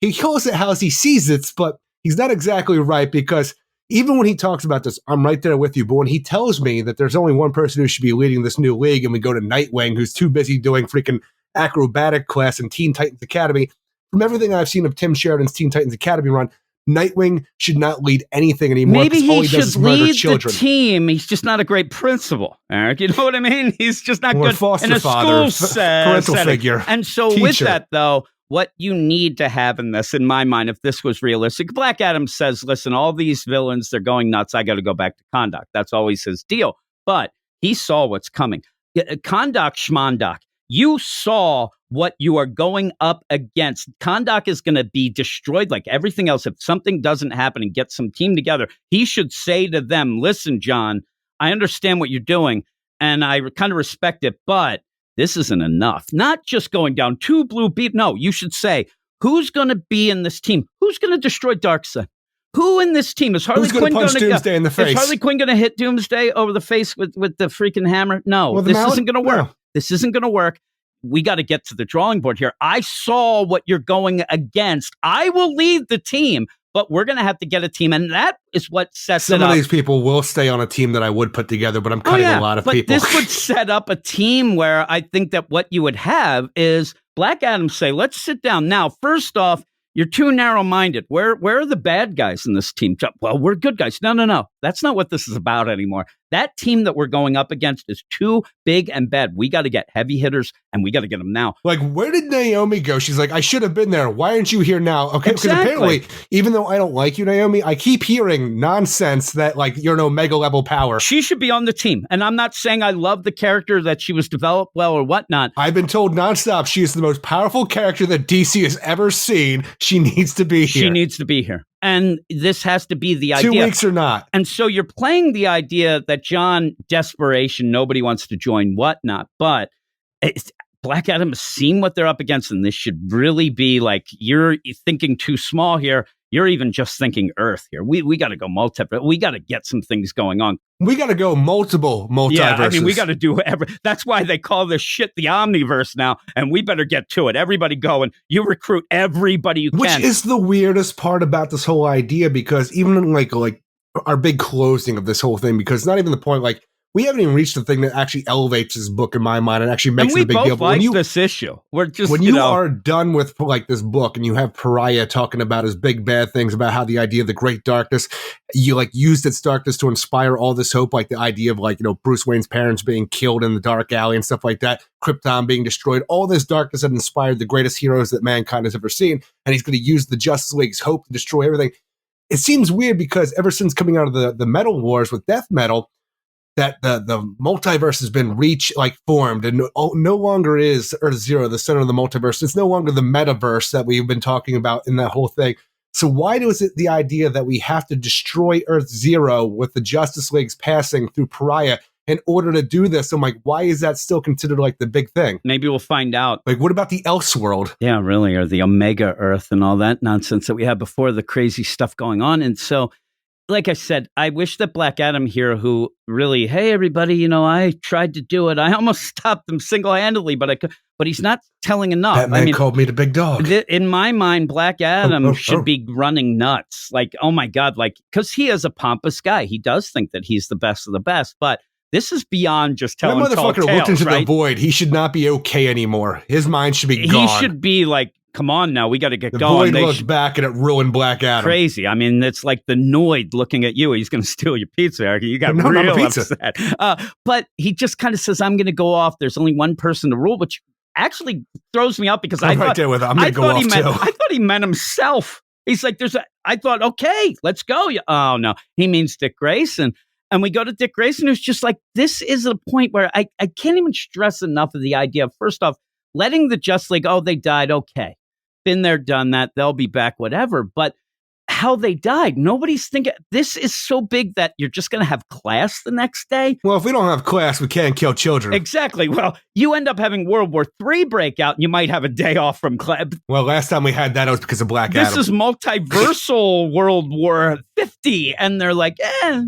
he calls it how he sees it, but he's not exactly right, because even when he talks about this, I'm right there with you. But when he tells me that there's only one person who should be leading this new league, and we go to Nightwing, who's too busy doing freaking acrobatic class in Teen Titans Academy, from everything I've seen of Tim Sheridan's Teen Titans Academy run, Nightwing should not lead anything anymore. Maybe he should lead the team. He's just not a great principal, Eric. You know what I mean? He's just not good in a school parental figure. And so with that, though, what you need to have in this, in my mind, if this was realistic, Black Adam says, listen, all these villains, they're going nuts. I got to go back to Kondak. That's always his deal. But he saw what's coming. Kondak Schmondak. You saw what you are going up against. Kondak is going to be destroyed like everything else. If something doesn't happen and get some team together, he should say to them, listen, John, I understand what you're doing, and I kind of respect it, but this isn't enough. Not just going down 2 blue beat. No, you should say, who's going to be in this team? Who's going to destroy Darkseid? Who in this team? Is Harley Quinn going to Doomsday in the face? Is Harley Quinn going to hit Doomsday over the face with the freaking hammer? No, this isn't going to work. No. This isn't going to work. We got to get to the drawing board here. I saw what you're going against. I will lead the team, but we're going to have to get a team. And that is what sets it up. Some of these people will stay on a team that I would put together, but I'm cutting a lot of people. But this would set up a team where I think that what you would have is Black Adam say, let's sit down. Now, first off, you're too narrow-minded. Where are the bad guys in this team? Well, we're good guys. No. That's not what this is about anymore. That team that we're going up against is too big and bad. We got to get heavy hitters, and we got to get them now. Like, where did Naomi go? She's like, I should have been there. Why aren't you here now? Okay, because apparently, even though I don't like you, Naomi, I keep hearing nonsense that, like, you're no mega-level power. She should be on the team. And I'm not saying I love the character, that she was developed well or whatnot. I've been told nonstop she is the most powerful character that DC has ever seen. She needs to be here. She needs to be here. And this has to be the idea. 2 weeks or not. And so you're playing the idea that John, desperation, nobody wants to join, whatnot. But Black Adam has seen what they're up against, and this should really be like, you're thinking too small here. You're even just thinking Earth here. We got to go we got to get some things going on. We got to go multiple multiverses. Yeah, I mean, we got to do that's why they call this shit the Omniverse now, and we better get to it. Everybody go, and you recruit everybody you can. Which is the weirdest part about this whole idea, because even in like our big closing of this whole thing, because it's not even the point, like, we haven't even reached the thing that actually elevates this book in my mind and actually makes it a big deal. And we both like this issue. We're just, when you are done with like this book and you have Pariah talking about his big bad things, about how the idea of the great darkness, you like used its darkness to inspire all this hope, like the idea of like, Bruce Wayne's parents being killed in the dark alley and stuff like that, Krypton being destroyed, all this darkness that inspired the greatest heroes that mankind has ever seen. And he's going to use the Justice League's hope to destroy everything. It seems weird because ever since coming out of the Metal Wars with Death Metal, that the multiverse has been formed, and no longer is Earth Zero the center of the multiverse. It's no longer the metaverse that we've been talking about in that whole thing. So why is it the idea that we have to destroy Earth Zero with the Justice League's passing through Pariah in order to do this? I'm like, why is that still considered like the big thing? Maybe we'll find out. Like, what about the Elseworld? Yeah, really, or the Omega Earth and all that nonsense that we had before, the crazy stuff going on. And so, like I said, I wish that Black Adam here, who really, hey, everybody, I tried to do it. I almost stopped him single-handedly, but he's not telling enough. That man called me the big dog. In my mind, Black Adam should be running nuts. Like, oh my God, because he is a pompous guy. He does think that he's the best of the best, but this is beyond just telling tall tales. That motherfucker looked into the void. He should not be okay anymore. His mind should be gone. He should be like, come on now, we got to get going. The void looked back and it ruined Black Adam. Crazy. I mean, it's like the Noid looking at you. He's going to steal your pizza, Eric. You got real upset. But he just kind of says, I'm going to go off. There's only one person to rule, which actually throws me up because I'm right there with him. I'm going to go off too. I thought he meant himself. He's like, I thought, okay, let's go. Oh, no. He means Dick Grayson. And we go to Dick Grayson, who's just like, this is a point where I can't even stress enough of the idea of, first off, letting the Justice League, oh, they died, okay. Been there, done that, they'll be back, whatever. But how they died, nobody's thinking, this is so big that you're just going to have class the next day. Well, if we don't have class, we can't kill children. Exactly. Well, you end up having World War III break out, and you might have a day off from class. Well, last time we had that, it was because of Black Adam. This is multiversal World War 50, and they're like,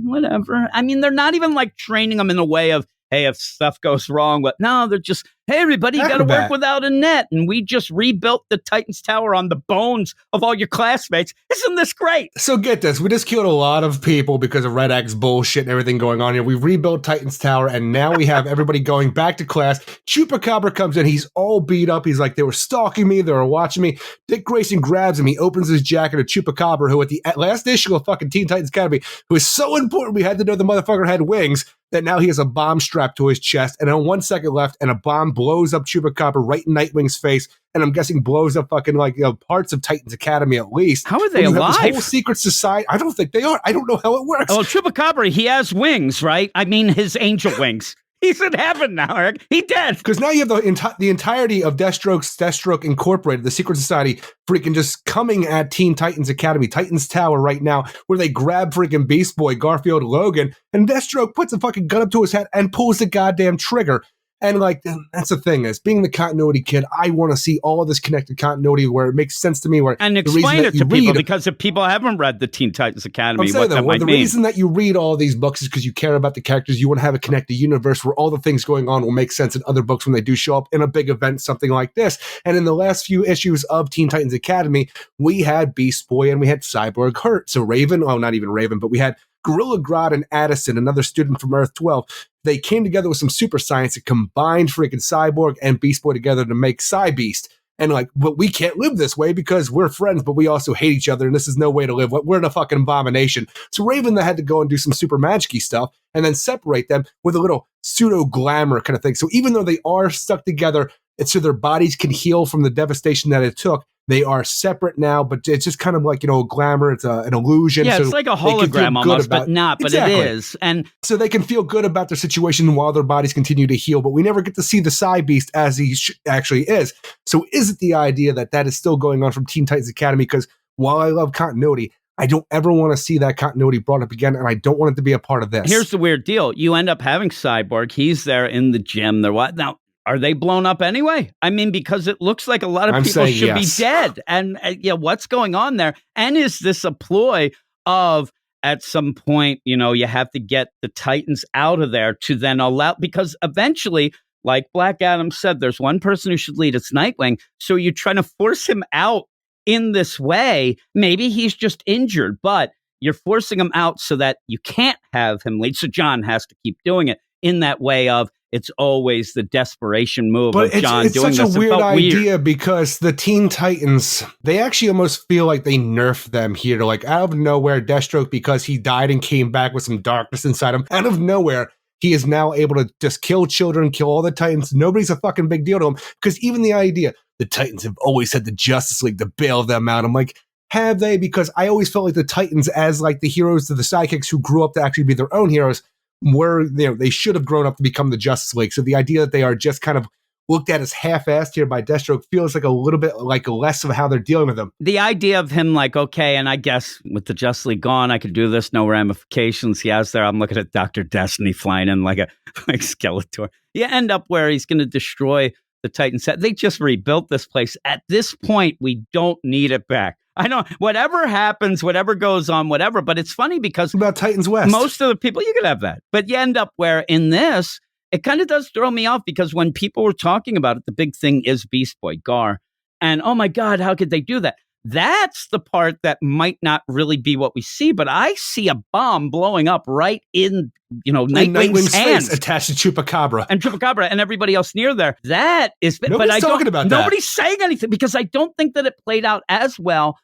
whatever. I mean, they're not even like training them in a way of, hey, if stuff goes wrong, but no, they're just, hey, everybody, you got to work without a net. And we just rebuilt the Titans Tower on the bones of all your classmates. Isn't this great? So get this. We just killed a lot of people because of Red X bullshit and everything going on here. We rebuilt Titans Tower, and now we have everybody going back to class. Chupacabra comes in. He's all beat up. He's like, they were stalking me. They were watching me. Dick Grayson grabs him. He opens his jacket of Chupacabra, who at the last issue of fucking Teen Titans Academy, who is so important we had to know the motherfucker had wings, that now he has a bomb strapped to his chest, and then 1 second left, and a bomb blows up Chupacabra right in Nightwing's face, and I'm guessing blows up fucking parts of Titans Academy at least. How are they alive? This whole secret society. I don't think they are. I don't know how it works. Oh, Chupacabra, he has wings, right? I mean, his angel wings. He's in heaven now, Eric. He dead. Because now you have the entirety of Deathstroke Incorporated, the Secret Society, freaking just coming at Teen Titans Academy, Titans Tower right now, where they grab freaking Beast Boy, Garfield Logan, and Deathstroke puts a fucking gun up to his head and pulls the goddamn trigger. And that's the thing is, being the continuity kid, I want to see all of this connected continuity where it makes sense to me. And explain it to people, because if people haven't read the Teen Titans Academy, what that might mean. The reason that you read all these books is because you care about the characters. You want to have a connected universe where all the things going on will make sense in other books when they do show up in a big event, something like this. And in the last few issues of Teen Titans Academy, we had Beast Boy and we had Cyborg hurt. So Raven, well, not even Raven, but we had Gorilla Grodd and Addison, another student from Earth 12, they came together with some super science and combined freaking Cyborg and Beast Boy together to make Cy-Beast. And but we can't live this way because we're friends, but we also hate each other, and this is no way to live. We're in a fucking abomination. So Raven had to go and do some super magic-y stuff and then separate them with a little pseudo-glamour kind of thing. So even though they are stuck together, it's so their bodies can heal from the devastation that it took. They are separate now, but it's just kind of like, a glamour. It's an illusion. Yeah, so it's like a hologram almost, but not, but exactly. It is. And so they can feel good about their situation while their bodies continue to heal, but we never get to see the Cy-Beast as he actually is. So is it the idea that is still going on from Teen Titans Academy? Because while I love continuity, I don't ever want to see that continuity brought up again, and I don't want it to be a part of this. Here's the weird deal. You end up having Cyborg. He's there in the gym. Now, are they blown up anyway? I mean, because it looks like a lot of people should be dead. And what's going on there? And is this a ploy of, at some point, you have to get the Titans out of there to then allow, because eventually, like Black Adam said, there's one person who should lead, it's Nightwing. So you're trying to force him out in this way. Maybe he's just injured, but you're forcing him out so that you can't have him lead. So John has to keep doing it in that way of, it's always the desperation move of John doing this. It's such a weird idea because the Teen Titans, they actually almost feel like they nerfed them here. Like out of nowhere, Deathstroke, because he died and came back with some darkness inside him, out of nowhere, he is now able to just kill children, kill all the Titans. Nobody's a fucking big deal to him, because even the idea, the Titans have always had the Justice League to bail them out. I'm like, have they? Because I always felt like the Titans, as like the heroes to the sidekicks who grew up to actually be their own heroes, were, they should have grown up to become the Justice League. So the idea that they are just kind of looked at as half-assed here by Deathstroke feels like a little bit like less of how they're dealing with them. The idea of him like, okay, and I guess with the Justice League gone, I could do this, no ramifications. He has there, I'm looking at Dr. Destiny flying in like Skeletor. You end up where he's going to destroy the Titan set. They just rebuilt this place. At this point, we don't need it back. I know, whatever happens, whatever goes on, whatever. But it's funny because about Titans West, most of the people, you could have that. But you end up where in this, it kind of does throw me off because when people were talking about it, the big thing is Beast Boy, Gar. And oh my God, how could they do that? That's the part that might not really be what we see, but I see a bomb blowing up right in, Nightwing's hands, attached to Chupacabra and everybody else near there. That is, nobody's talking about that. Nobody's saying anything because I don't think that it played out as well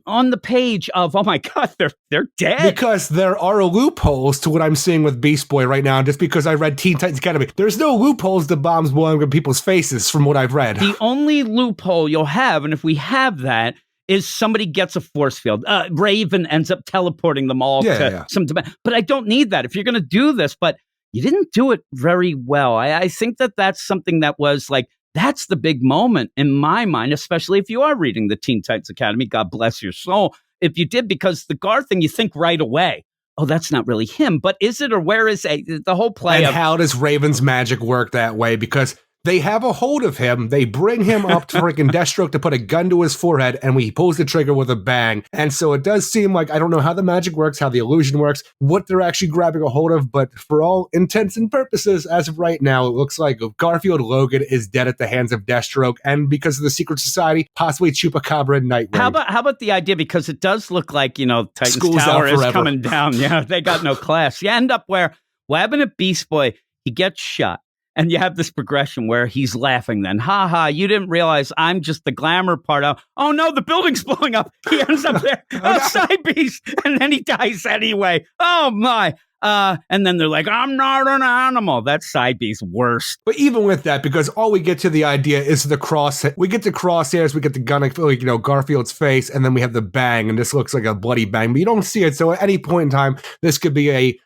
on the page of, oh my God, they're dead. Because there are loopholes to what I'm seeing with Beast Boy right now, just because I read Teen Titans Academy. There's no loopholes to bombs blowing up in people's faces from what I've read. The only loophole you'll have, and if we have that, is somebody gets a force field. Raven ends up teleporting them all to some dimension. But I don't need that if you're going to do this. But you didn't do it very well. I think that's something that was like, that's the big moment in my mind, especially if you are reading the Teen Titans Academy. God bless your soul. If you did, because the Grodd thing, you think right away, oh, that's not really him. But is it, or where is the whole play? And how does Raven's magic work that way? Because they have a hold of him. They bring him up to freaking Deathstroke to put a gun to his forehead, and he pulls the trigger with a bang. And so it does seem like, I don't know how the magic works, how the illusion works, what they're actually grabbing a hold of, but for all intents and purposes, as of right now, it looks like Garfield Logan is dead at the hands of Deathstroke, and because of the Secret Society, possibly Chupacabra and Nightwing. How about the idea, because it does look like, Titan's School's Tower is forever. coming down. Yeah, they got no class. You end up where, what happened to Beast Boy? He gets shot. And you have this progression where he's laughing then. Ha ha, you didn't realize I'm just the glamour part of, oh no, the building's blowing up. He ends up there, side beast. And then he dies anyway. Oh my. And then they're like, I'm not an animal. That's side beast worst. But even with that, because all we get to the idea is the we get the crosshairs, we get the gun, Garfield's face, and then we have the bang, and this looks like a bloody bang, but you don't see it. So at any point in time, this could be a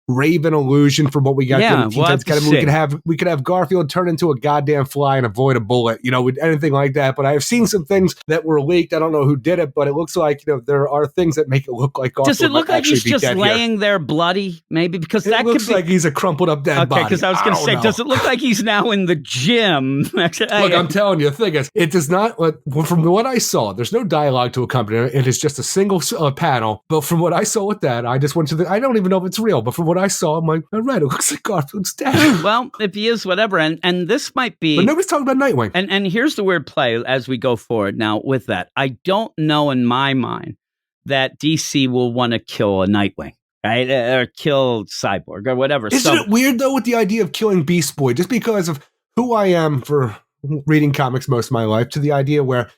Raven illusion from what we got. We could have Garfield turn into a goddamn fly and avoid a bullet, anything like that. But I've seen some things that were leaked. I don't know who did it, but it looks like there are things that make it look like Garfield. Does it look like he's just laying there bloody? Maybe because that looks like he's a crumpled up dead body. Okay, because I was going to say, does it look like he's now in the gym? Look, I'm telling you, the thing is, it does not. From what I saw, there's no dialogue to accompany it. It is just a single panel. But from what I saw with that, I just went to I don't even know if it's real, but from what I saw, I'm like, all right, it looks like Garfield's dead. Well, if he is, whatever. And this might be. But nobody's talking about Nightwing. And here's the weird play as we go forward. Now, with that, I don't know in my mind that DC will want to kill a Nightwing, right? Or kill Cyborg or whatever. Isn't it weird, though, with the idea of killing Beast Boy, just because of who I am for reading comics most of my life, to the idea where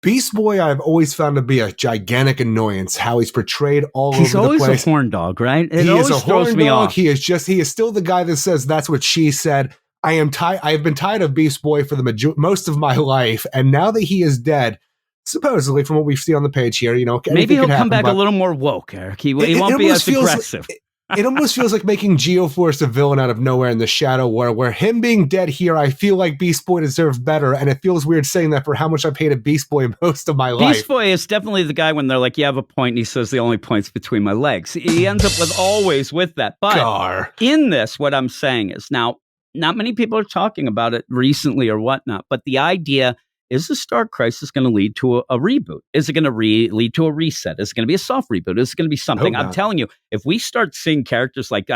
Beast Boy, I've always found to be a gigantic annoyance. How he's portrayed all over the place. He's always a horn dog, right? He is a horn dog. He is still the guy that says that's what she said. I have been tired of Beast Boy for most of my life, and now that he is dead, supposedly from what we see on the page here, maybe he'll come back a little more woke, Eric. He won't be as aggressive. It almost feels like making Geoforce a villain out of nowhere in the Shadow War, where him being dead here, I feel like Beast Boy deserves better, and it feels weird saying that for how much I've hated Beast Boy most of my life. Beast Boy is definitely the guy when they're like, you have a point, and he says the only point's between my legs. He ends up always with that. But in this, what I'm saying is, now, not many people are talking about it recently or whatnot, but the idea is the Star Crisis going to lead to a reboot? Is it going to lead to a reset? Is it going to be a soft reboot? Is it going to be something? I'm telling you, if we start seeing characters like,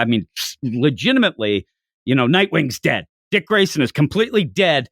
legitimately, Nightwing's dead. Dick Grayson is completely dead.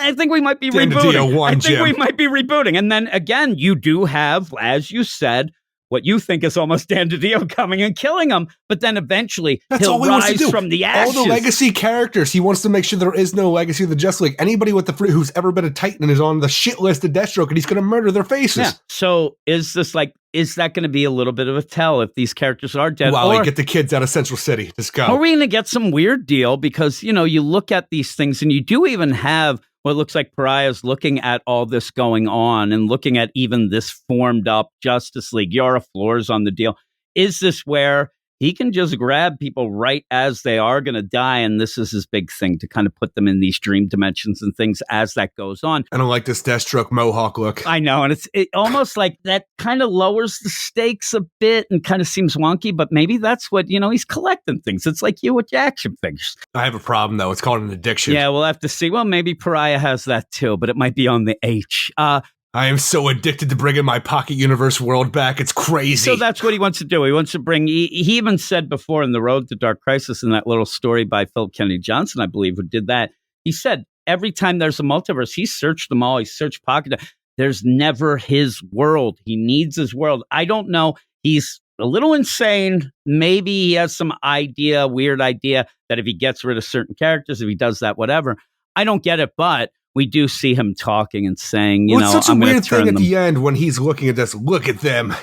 I think we might be rebooting. We might be rebooting. And then again, you do have, as you said, what you think is almost Dan DiDio coming and killing him, but then eventually he'll rise from the ashes. All the legacy characters, he wants to make sure there is no legacy of the Justice League. Anybody with who's ever been a Titan is on the shit list of Deathstroke, and he's going to murder their faces. Yeah. So is that going to be a little bit of a tell if these characters are dead? Well, get the kids out of Central City. Just go. Are we going to get some weird deal? Because, you look at these things and you do even have what looks like Pariah's looking at all this going on and looking at even this formed up Justice League. Yara Flor's on the deal. Is this where he can just grab people right as they are going to die? And this is his big thing, to kind of put them in these dream dimensions and things as that goes on. I don't like this Deathstroke Mohawk look. I know. And it almost like that kind of lowers the stakes a bit and kind of seems wonky, but maybe that's what, he's collecting things. It's like you with your action figures. I have a problem, though. It's called an addiction. Yeah, we'll have to see. Well, maybe Pariah has that too, but it might be on the H. I am so addicted to bringing my Pocket Universe world back. It's crazy. So that's what he wants to do. He wants to bring, he even said before in The Road to Dark Crisis, in that little story by Philip Kennedy Johnson, I believe, who did that. He said every time there's a multiverse, he searched them all. He searched Pocket. There's never his world. He needs his world. I don't know. He's a little insane. Maybe he has some weird idea that if he gets rid of certain characters, if he does that, whatever. I don't get it, but we do see him talking and saying, it's such a weird thing at them. the end when he's looking at this. Look at them,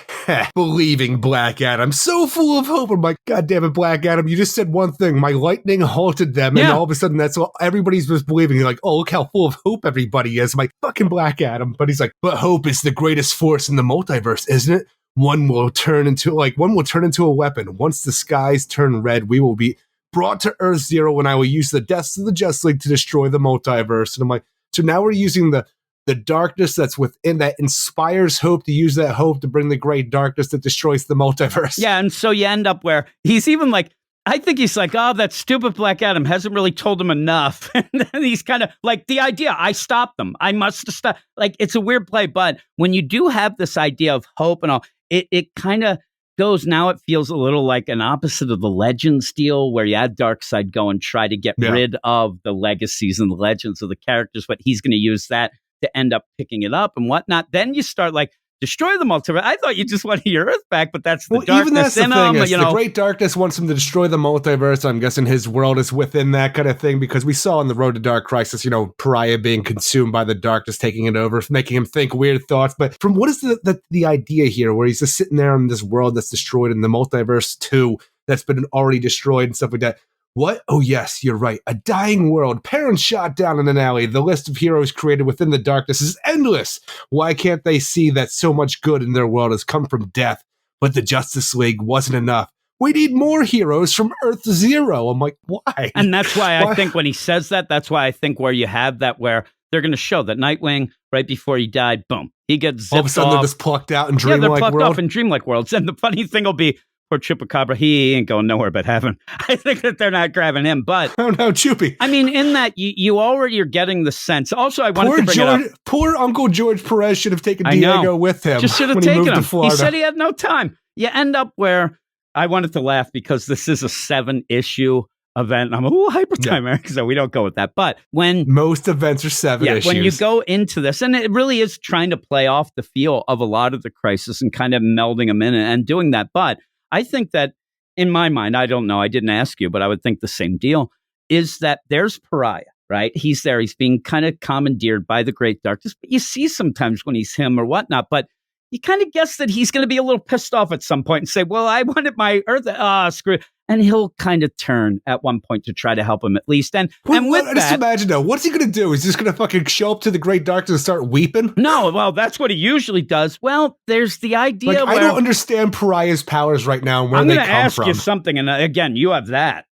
believing Black Adam, so full of hope. I'm like, God damn it, Black Adam! You just said one thing. My lightning halted them, and all of a sudden, that's all everybody's just believing. You're like, oh, look how full of hope everybody is. I'm like, fucking Black Adam. But he's like, but hope is the greatest force in the multiverse, isn't it? One will turn into a weapon. Once the skies turn red, we will be brought to Earth Zero, and I will use the deaths of the Justice League to destroy the multiverse. And I'm like, so now we're using the darkness that's within that inspires hope to use that hope to bring the great darkness that destroys the multiverse. Yeah, and so you end up where he's even like, I think he's like, oh, that stupid Black Adam hasn't really told him enough. And then he's kind of like, the idea, I stopped them. I must have stopped. Like, it's a weird play, but when you do have this idea of hope and all, it kind of goes, now it feels a little like an opposite of the Legends deal, where you had Darkseid go and try to get rid of the legacies and the legends of the characters, but he's going to use that to end up picking it up and whatnot. Then you start like, destroy the multiverse. I thought you just wanted your Earth back, but that's the darkness even that's the in thing him. is, the great darkness wants him to destroy the multiverse. I'm guessing his world is within that kind of thing, because we saw in the Road to Dark Crisis, Pariah being consumed by the darkness, taking it over, making him think weird thoughts. But from what is the idea here, where he's just sitting there in this world that's destroyed in the multiverse 2 that's been already destroyed and stuff like that. What? Oh, yes, you're right. A dying world. Parents shot down in an alley. The list of heroes created within the darkness is endless. Why can't they see that so much good in their world has come from death? But the Justice League wasn't enough. We need more heroes from Earth Zero. I'm like, why? And that's why I think when he says that, that's why I think where you have that, where they're going to show that Nightwing, right before he died, boom, he gets zipped off. All of a sudden, they're just plucked out in dreamlike they're plucked world. off in dreamlike worlds. And the funny thing will be, poor Chupacabra, he ain't going nowhere but heaven. I think that they're not grabbing him, but... Oh, no, Chuppy. I mean, in that, you already are getting the sense. Also, I wanted to bring it up. Poor Uncle George Perez should have taken Diego with him. Just should have taken him. He said he had no time. You end up where... I wanted to laugh because this is a 7-issue event. I'm hyper time, Eric, so we don't go with that. But when... Most events are 7 issues. When you go into this, and it really is trying to play off the feel of a lot of the Crisis and kind of melding them in and doing that. But I think that in my mind, I don't know, I didn't ask you, but I would think the same deal, is that there's Pariah, right? He's there. He's being kind of commandeered by the Great Darkness. But you see sometimes when he's him or whatnot, but you kind of guess that he's going to be a little pissed off at some point and say, well, I wanted my Earth, screw it. And he'll kind of turn at one point to try to help him at least. And with that... Just imagine, though, what's he going to do? Is he just going to fucking show up to the Great Darkness and start weeping? No, well, that's what he usually does. Well, there's the idea I don't understand Pariah's powers right now and where they come from. I'm going to ask you something, and again, you have that.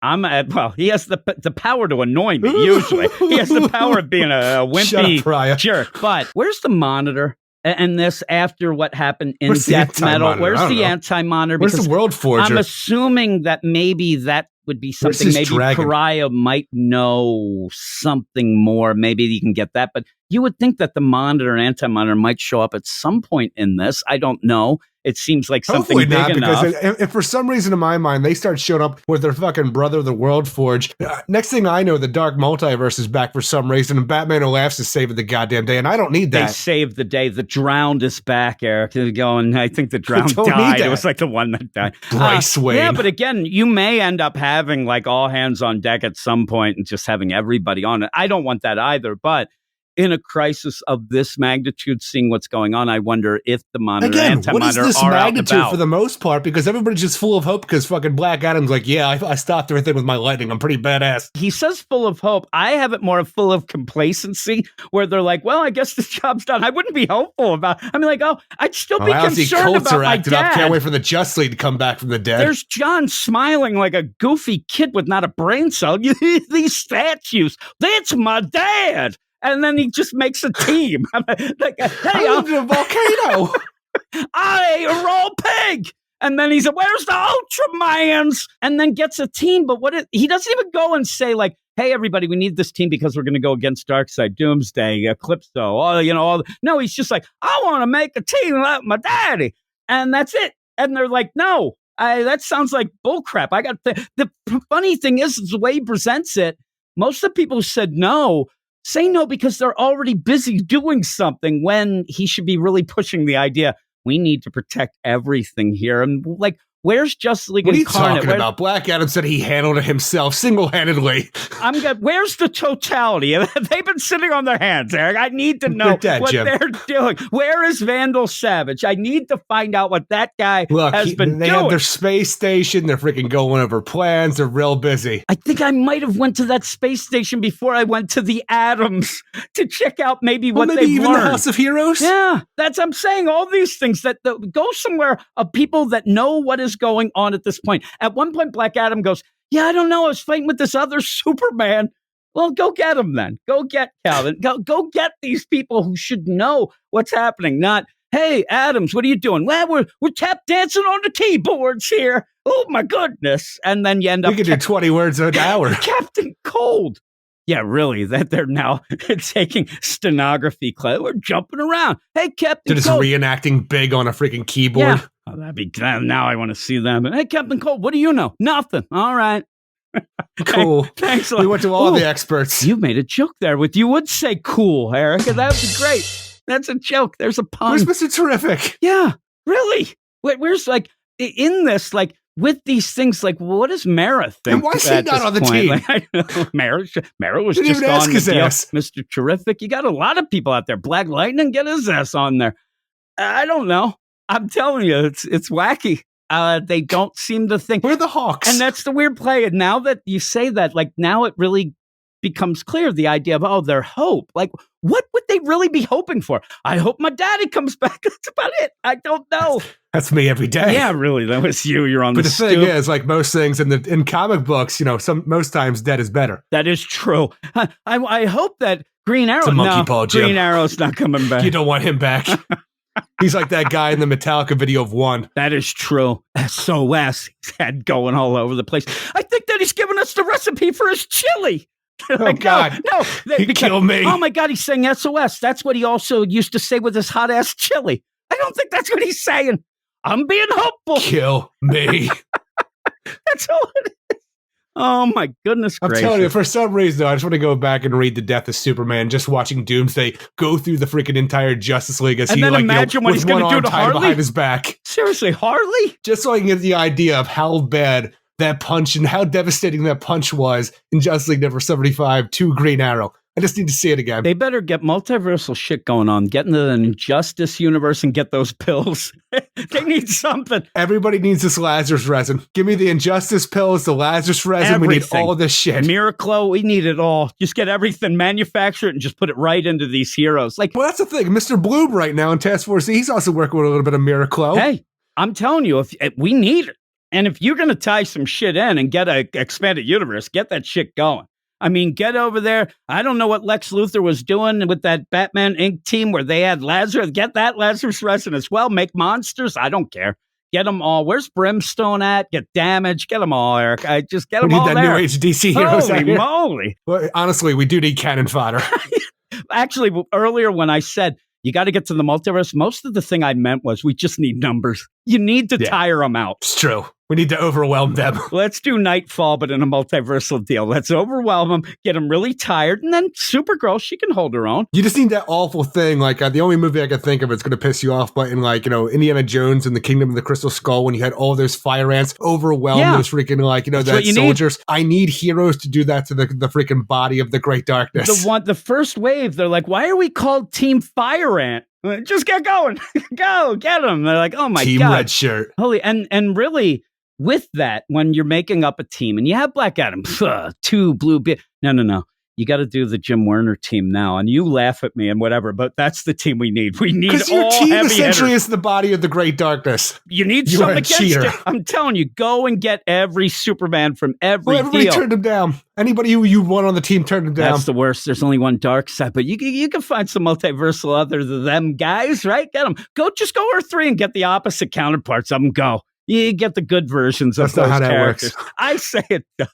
He has the power to annoy me, usually. He has the power of being a wimpy jerk. But where's the Monitor? And this after what happened in Death Metal, where's the Anti-Monitor? Where's the World Forger? I'm assuming that maybe that would be something. Maybe Pariah might know something more. Maybe you can get that. But you would think that the Monitor and Anti-Monitor might show up at some point in this. I don't know. It seems like something big enough. Because if for some reason in my mind they start showing up with their fucking brother, the World Forge, next thing I know, the Dark Multiverse is back for some reason, and Batman Who Laughs is saving the goddamn day, and I don't need that. They saved the day. The Drowned is back, Eric. They're going, I think the Drowned died. It was like the one that died. Bryce Wayne. Yeah, but again, you may end up having like all hands on deck at some point and just having everybody on it. I don't want that either, but in a crisis of this magnitude, seeing what's going on, I wonder if the Monitor and Anti-Monitor what is this are magnitude for the most part? Because everybody's just full of hope because fucking Black Adam's like, yeah, I stopped everything with my lightning. I'm pretty badass. He says full of hope. I have it more full of complacency where they're like, well, I guess the job's done. I wouldn't be hopeful about it. I mean, like, I'd still be concerned about my dad. Can't wait for the Justice League to come back from the dead. There's John smiling like a goofy kid with not a brain cell. These statues, that's my dad. And then he just makes a team. Like, hey, I'm a volcano. I a raw pig. And then he's like, where's the Ultramans? And then gets a team. But he doesn't even go and say like, hey, everybody, we need this team because we're going to go against Darkseid, Doomsday, Eclipso, No, he's just like, I want to make a team like my daddy. And that's it. And they're like, no, that sounds like bullcrap. The funny thing is the way he presents it, most of the people who said no, say no because they're already busy doing something when he should be really pushing the idea, we need to protect everything here. And like, Where's Justice League What are you Incarnate? talking about? Black Adam said he handled it himself single-handedly. Where's the totality? They've been sitting on their hands, Eric. I need to know what Jim. they're doing. Where is Vandal Savage? I need to find out what that guy has been doing. They have their space station. They're freaking going over plans. They're real busy. I think I might have went to that space station before I went to the Atoms to check out maybe what they've even learned. The House of Heroes? Yeah, I'm saying all these things that go somewhere of people that know what is going on at this point. At one point, Black Adam goes, yeah, I don't know. I was fighting with this other Superman. Well, go get him then. Go get Calvin. Go get these people who should know what's happening. Not, hey, Adams, what are you doing? Well, we're tap dancing on the keyboards here. Oh, my goodness. And then you end up... We can do 20 words an hour. Captain Cold. Yeah, really, that they're now taking stenography class. We're jumping around. Hey, Captain Cold. They're just reenacting big on a freaking keyboard. Yeah. Oh, that'd be now I want to see them. Hey, Captain Cold, what do you know? Nothing. All right. Cool. Thanks a lot. We went to all the experts. You made a joke there with you would say cool, Erica. That would be great. That's a joke. There's a pun. Where's Mr. Terrific? Yeah, really. Where's in this, with these things, what does Mara think? And why is he not on the team? I know. Mara was Didn't just even ask on his the deal. ass. Mr. Terrific. You got a lot of people out there. Black Lightning, get his ass on there. I don't know. I'm telling you, it's wacky. They don't seem to think. We're the Hawks. And that's the weird play. And now that you say that, now it really becomes clear, the idea of, their hope. What would they really be hoping for? I hope my daddy comes back. That's about it. I don't know. That's me every day. Yeah, really. That was you. You're on but the thing is, most things in comic books, most times dead is better. That is true. I hope that Green Arrow. It's a monkey paw, Jim. Green Arrow's not coming back. You don't want him back. He's like that guy in the Metallica video of One. That is true. SOS. He's had going all over the place. I think that he's giving us the recipe for his chili. Oh, God. No. Kill me. Oh, my God. He's saying SOS. That's what he also used to say with his hot-ass chili. I don't think that's what he's saying. I'm being hopeful. Kill me. That's all it is. Oh, my goodness gracious. I'm telling you, for some reason, I just want to go back and read The Death of Superman, just watching Doomsday go through the freaking entire Justice League as and he, then imagine what he's going to do to Harley behind his back. Seriously, Harley? Just so I can get the idea of how bad that punch and how devastating that punch was in Justice League number 75 to Green Arrow. I just need to see it again. They better get multiversal shit going on. Get into the Injustice universe and get those pills. They need something. Everybody needs this Lazarus resin. Give me the Injustice pills, the Lazarus resin. Everything. We need all of this shit. Miraclo, we need it all. Just get everything, manufacture it, and just put it right into these heroes. Well, that's the thing. Mr. Bloom right now in Task Force, he's also working with a little bit of Miraclo. Hey, I'm telling you, if we need it. And if you're going to tie some shit in and get an expanded universe, get that shit going. I mean, get over there. I don't know what Lex Luthor was doing with that Batman Inc. team where they had Lazarus. Get that Lazarus resin as well. Make monsters. I don't care. Get them all. Where's Brimstone at? Get Damage. Get them all, Eric. I just get them all there. We need that new age DC heroes. Holy moly. Well, honestly, we do need cannon fodder. Actually, earlier when I said you got to get to the multiverse, most of the thing I meant was we just need numbers. You need to tire them out. It's true. We need to overwhelm them. Let's do Nightfall, but in a multiversal deal. Let's overwhelm them, get them really tired, and then Supergirl, she can hold her own. You just need that awful thing. The only movie I can think of, it's going to piss you off, but in Indiana Jones and the Kingdom of the Crystal Skull, when you had all those fire ants overwhelm those freaking, that soldiers. I need heroes to do that to the freaking body of the Great Darkness. The first wave, they're like, why are we called Team Fire Ant? Just get going. Go, get them. They're like, oh my Team God. Red Shirt. Holy, and really, with that, when you're making up a team and you have Black Adam, two blue, no. You got to do the Jim Werner team now. And you laugh at me and whatever, but that's the team we need. We need all your team heavy essentially hitters. is the body of the Great Darkness. You need You something are a against cheater. it. I'm telling you, go and get every Superman from every Everybody deal. turned him down. Anybody who you want on the team turned him down. That's the worst. There's only one dark side, but you can find some multiversal other than them guys, right? Get them. Just go Earth 3 and get the opposite counterparts of them. Go. You get the good versions of those characters. Works. I say it does.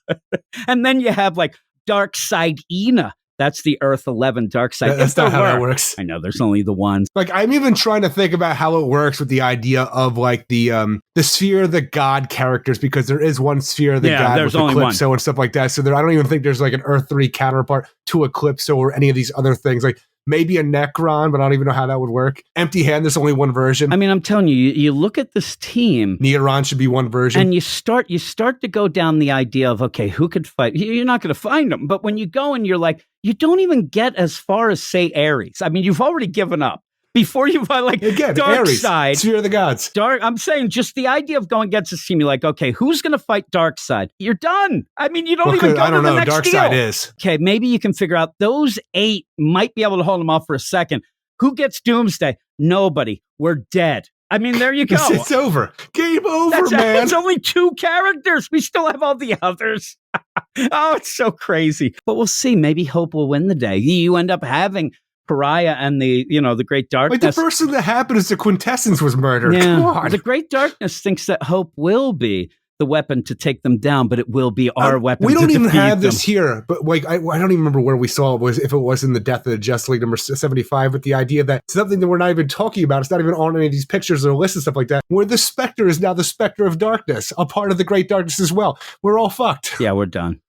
And then you have Dark Side Ina. That's the Earth 11 Dark Side. That's not how that works. I know there's only the ones. I'm even trying to think about how it works with the idea of the Sphere of the God characters, because there is one Sphere of the God there's with only Eclipso and stuff like that. So I don't even think there's an Earth 3 counterpart to Eclipso or any of these other things. maybe a Necron, but I don't even know how that would work. Empty Hand, there's only one version. I mean, I'm telling you, you look at this team. Neoron should be one version. And you start to go down the idea of, okay, who could fight? You're not going to find them. But when you go and you're like, you don't even get as far as, say, Ares. I mean, you've already given up. Before you find like again, Dark Ares, Side, Sphere of the Gods. I'm saying just the idea of going against this team, you're like, okay, who's going to fight Dark Side? You're done. I mean, you don't even go I don't to the know. next Dark deal. Side is. Okay, maybe you can figure out those 8 might be able to hold them off for a second. Who gets Doomsday? Nobody. We're dead. I mean, there you go. It's over. Game over, man. It's only 2 characters. We still have all the others. Oh, it's so crazy. But we'll see. Maybe Hope will win the day. You end up having Pariah and the Great Darkness. Like the first thing that happened is the Quintessence was murdered. Yeah. Come on. The Great Darkness thinks that Hope will be the weapon to take them down, but it will be our weapon. We don't even have them. this here, but like I don't even remember where we saw it. If it was in the Death of the Justice League number 75, with the idea that something that we're not even talking about, it's not even on any of these pictures or lists and stuff like that, where the Spectre is now the Spectre of Darkness, a part of the Great Darkness as well. We're all fucked. Yeah, we're done.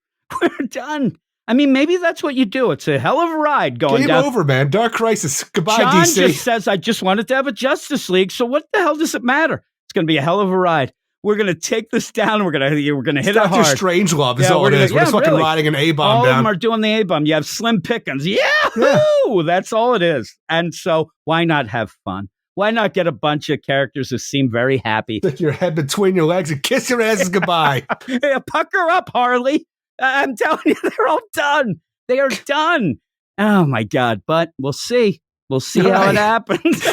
We're done. I mean, maybe that's what you do. It's a hell of a ride going Game down. over, man. Dark Crisis. Goodbye, John DC. just says, I just wanted to have a Justice League, so what the hell does it matter? It's going to be a hell of a ride. We're going to take this down, and we're going to hit it hard. Dr. Strangelove is all it is. We're just fucking riding an A-bomb all down. of them are doing the A-bomb. You have Slim Pickens. Yahoo! That's all it is. And so why not have fun? Why not get a bunch of characters who seem very happy? Stick your head between your legs and kiss your asses goodbye. Hey, pucker up, Harley. I'm telling you, they're all done. They are done. Oh, my God. But we'll see. We'll see how it happens.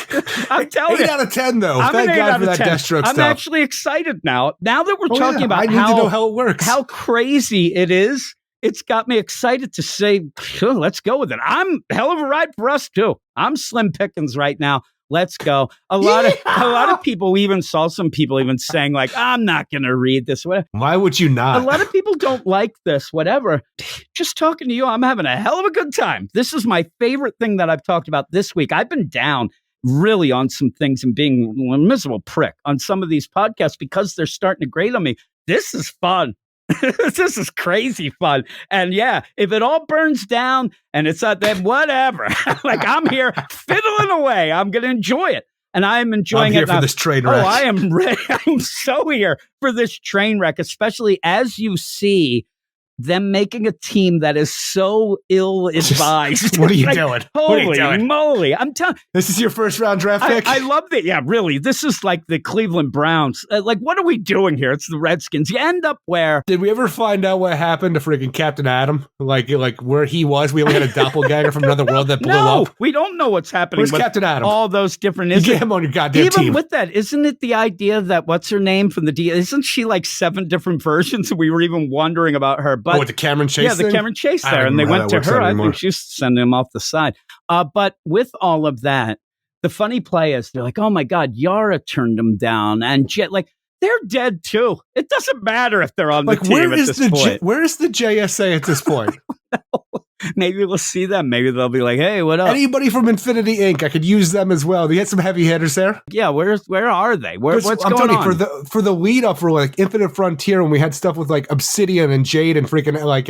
I'm telling you. 8 out of 10, though. I'm Thank God for that 10. Deathstroke stuff. I'm actually excited now. Now that we're talking about I need to know how it works. How crazy it is, it's got me excited to say, sure, let's go with it. I'm hell of a ride for us, too. I'm Slim Pickens right now. Let's go. A lot of people, we even saw some people even saying like, I'm not going to read this. Whatever. Why would you not? A lot of people don't like this, whatever. Just talking to you, I'm having a hell of a good time. This is my favorite thing that I've talked about this week. I've been down really on some things and being a miserable prick on some of these podcasts because they're starting to grate on me. This is fun. This is crazy fun. And yeah, if it all burns down and it's not then whatever. Like I'm here fiddling away. I'm going to enjoy it. And I'm enjoying I'm here it. for this train wreck. Oh, I am ready. I'm so here for this train wreck, especially as you see them making a team that is so ill-advised. What are you doing? Holy moly. I'm telling you. This is your first round draft pick? I love that. Yeah, really. This is like the Cleveland Browns. Like, what are we doing here? It's the Redskins. You end up where? Did we ever find out what happened to freaking Captain Adam? Like where he was? We only had a doppelganger from another world that blew up. We don't know what's happening. Where's Captain Adam? All those different. You get him on your goddamn team. Even with that, isn't it the idea that what's her name from the Isn't she like 7 different versions? We were even wondering about her. But with the Cameron Chase Yeah, the thing? Cameron Chase there. And they went to her. I think she's sending him off the side. But with all of that, the funny play is they're like, oh my God, Yara turned them down. And Jet, like, they're dead too. It doesn't matter if they're on the team at this point. Where is the JSA at this point? Maybe we'll see them. Maybe they'll be like, hey, what up? Anybody from Infinity Inc. I could use them as well. They had some heavy hitters there. Yeah, where are they? What's going on? For the lead up for like Infinite Frontier, when we had stuff with like Obsidian and Jade and freaking like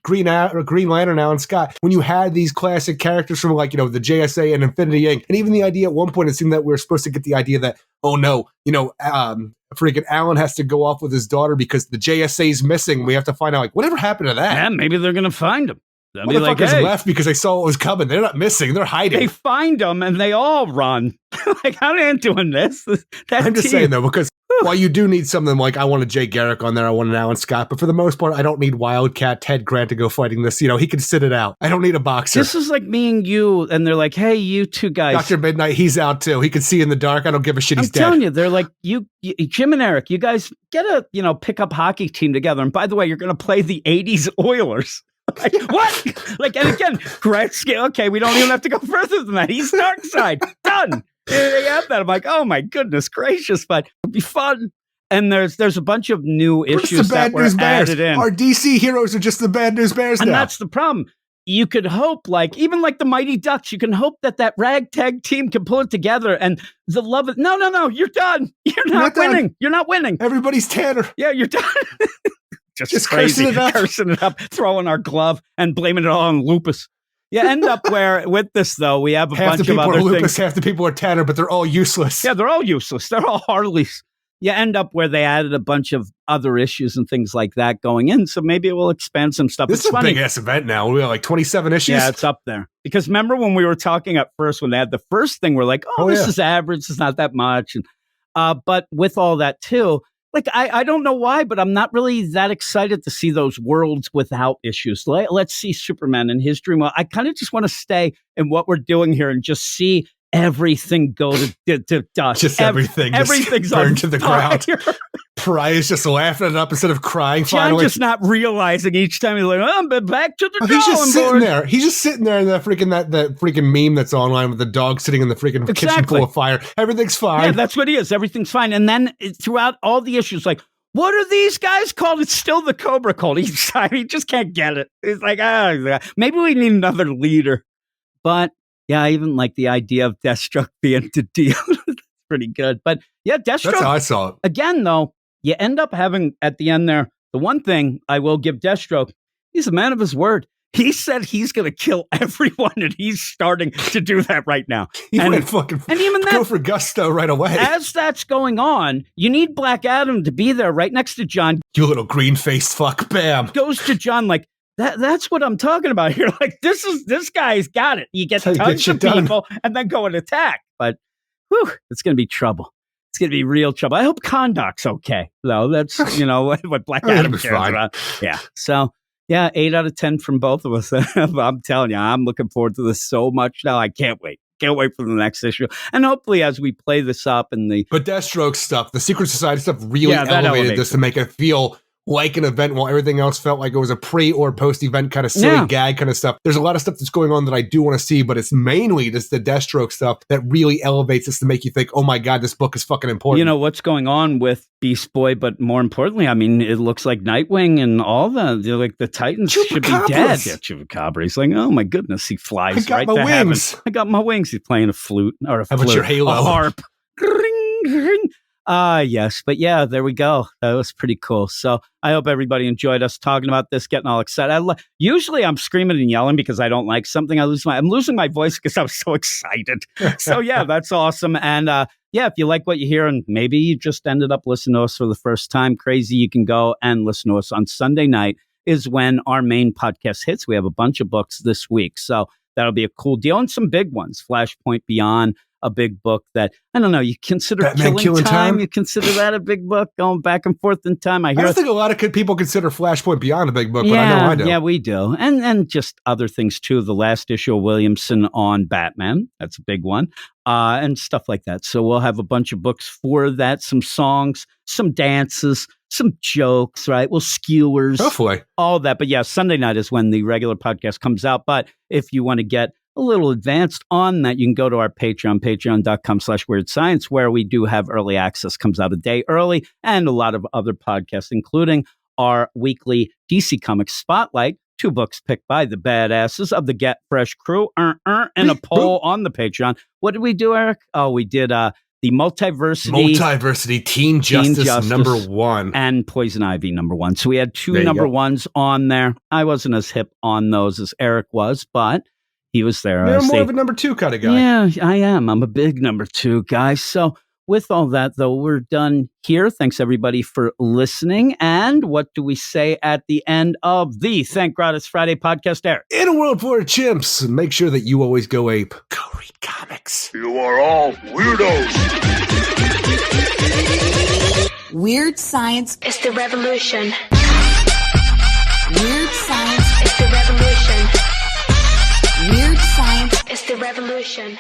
Green Lantern, Alan Scott. When you had these classic characters from like the JSA and Infinity Inc. And even the idea at one point it seemed that we were supposed to get the idea that freaking Alan has to go off with his daughter because the JSA's missing. We have to find out like whatever happened to that. Yeah, maybe they're gonna find him. Motherfuckers left because they saw what was coming. They're not missing. They're hiding. They find them and they all run. Like, I ain't doing this. I'm just saying, though, because while you do need something like, I want a Jay Garrick on there, I want an Alan Scott, but for the most part, I don't need Wildcat Ted Grant to go fighting this. He can sit it out. I don't need a boxer. This is like me and you, and they're like, hey, you two guys. Dr. Midnight, he's out too. He can see in the dark. I don't give a shit. He's dead. I'm telling you, they're like, you, Jim and Eric, you guys get a, pickup hockey team together. And by the way, you're going to play the 80s Oilers. Like, what? Like, and again, Gretzky, okay, we don't even have to go further than that. He's dark side. Done. They have that. I'm like, oh my goodness gracious, but it'll be fun. And there's a bunch of new issues that were added in. Our DC heroes are just the Bad News Bears now. And that's the problem. You could hope, like, even like the Mighty Ducks, you can hope that ragtag team can pull it together and the love of, no, you're done. You're not winning. Done. You're not winning. Everybody's Tanner. Yeah, you're done. Just crazy, cursing it up, throwing our glove and blaming it all on lupus. You end up where, with this, though, we have a half bunch the of people other are lupus, things. half the people are Tanner, but they're all useless. Yeah, they're all useless. They're all Harleys. You end up where they added a bunch of other issues and things like that going in. So maybe it will expand some stuff. This It's is a funny. big-ass event now. We have like 27 issues. Yeah, it's up there. Because remember when we were talking at first, when they had the first thing, we're like, this is average. It's not that much. And but with all that, too, like, I don't know why, but I'm not really that excited to see those worlds without issues. Let's see Superman in his dream. Well, I kind of just want to stay in what we're doing here and just see everything go to dust. Just everything's burned to the ground. Pariah's just laughing it up instead of crying. John finally, just not realizing each time he's like, I'm back to the he's just drawing sitting board. there. He's just sitting there in that freaking meme that's online with the dog sitting in the freaking kitchen full of fire. Everything's fine. Yeah, that's what he is. Everything's fine. And then throughout all the issues, like, what are these guys called? It's still the Cobra Cult each time. He just can't get it. It's like, maybe we need another leader. But yeah, I even like the idea of Deathstroke being the deal. It's pretty good. But yeah, Deathstroke. That's how I saw it. Again, though, you end up having at the end there, the one thing I will give Deathstroke, he's a man of his word. He said he's going to kill everyone, and he's starting to do that right now. He and went fucking and even go for gusto right away. As that's going on, you need Black Adam to be there right next to John. You little green-faced fuck. Bam. Goes to John like, that's what I'm talking about here. Like, this guy's got it. You get tons of people and then go and attack. But it's going to be trouble. It's going to be real trouble. I hope Kondok's okay, though. That's, what Black Adam cares about. Yeah. So, yeah, 8 out of 10 from both of us. I'm telling you, I'm looking forward to this so much now. I can't wait. Can't wait for the next issue. And hopefully as we play this up and But Deathstroke stuff, the Secret Society stuff really elevated this to make it feel like an event while everything else felt like it was a pre or post event kind of silly gag kind of stuff. There's a lot of stuff that's going on that I do want to see, but it's mainly just the Deathstroke stuff that really elevates this to make you think, oh my God, this book is fucking important. You know, what's going on with Beast Boy, but more importantly, I mean, it looks like Nightwing and all the Titans should be dead. Yeah, Chupacabra. He's like, oh my goodness, he flies right to heaven. I got my wings. He's playing a flute or a flute. How about your halo? A harp. Yes. But yeah, there we go. That was pretty cool. So I hope everybody enjoyed us talking about this, getting all excited. Usually I'm screaming and yelling because I don't like something. I'm losing my voice because I was so excited. So yeah, that's awesome. And yeah, if you like what you hear and maybe you just ended up listening to us for the first time, crazy, you can go and listen to us on Sunday night is when our main podcast hits. We have a bunch of books this week. So that'll be a cool deal. And some big ones, Flashpoint Beyond, a big book that, I don't know, you consider Killing Time? You consider that a big book, going back and forth in time? I don't think a lot of people consider Flashpoint Beyond a big book, but I know I do. Yeah, we do. And just other things, too. The last issue of Williamson on Batman, that's a big one, and stuff like that. So we'll have a bunch of books for that, some songs, some dances, some jokes, right? Well, skewers. Hopefully. All that. But yeah, Sunday night is when the regular podcast comes out. But if you want to get a little advanced on that, you can go to our Patreon, patreon.com/weirdscience, where we do have early access, comes out a day early, and a lot of other podcasts, including our weekly DC Comics Spotlight, 2 books picked by the badasses of the Get Fresh crew, and a poll on the Patreon. What did we do, Eric? Oh, we did the Multiversity Teen Justice #1 and Poison Ivy #1. So we had 2 number ones on there. I wasn't as hip on those as Eric was, but he was there. You're more of a #2 kind of guy. Yeah, I am. I'm a big #2 guy. So with all that, though, we're done here. Thanks, everybody, for listening. And what do we say at the end of the Thank God It's Friday podcast, Eric? In a world full of chimps, make sure that you always go ape. Go read comics. You are all weirdos. Weird science is the revolution. Weird science is the revolution. Weird science is the revolution.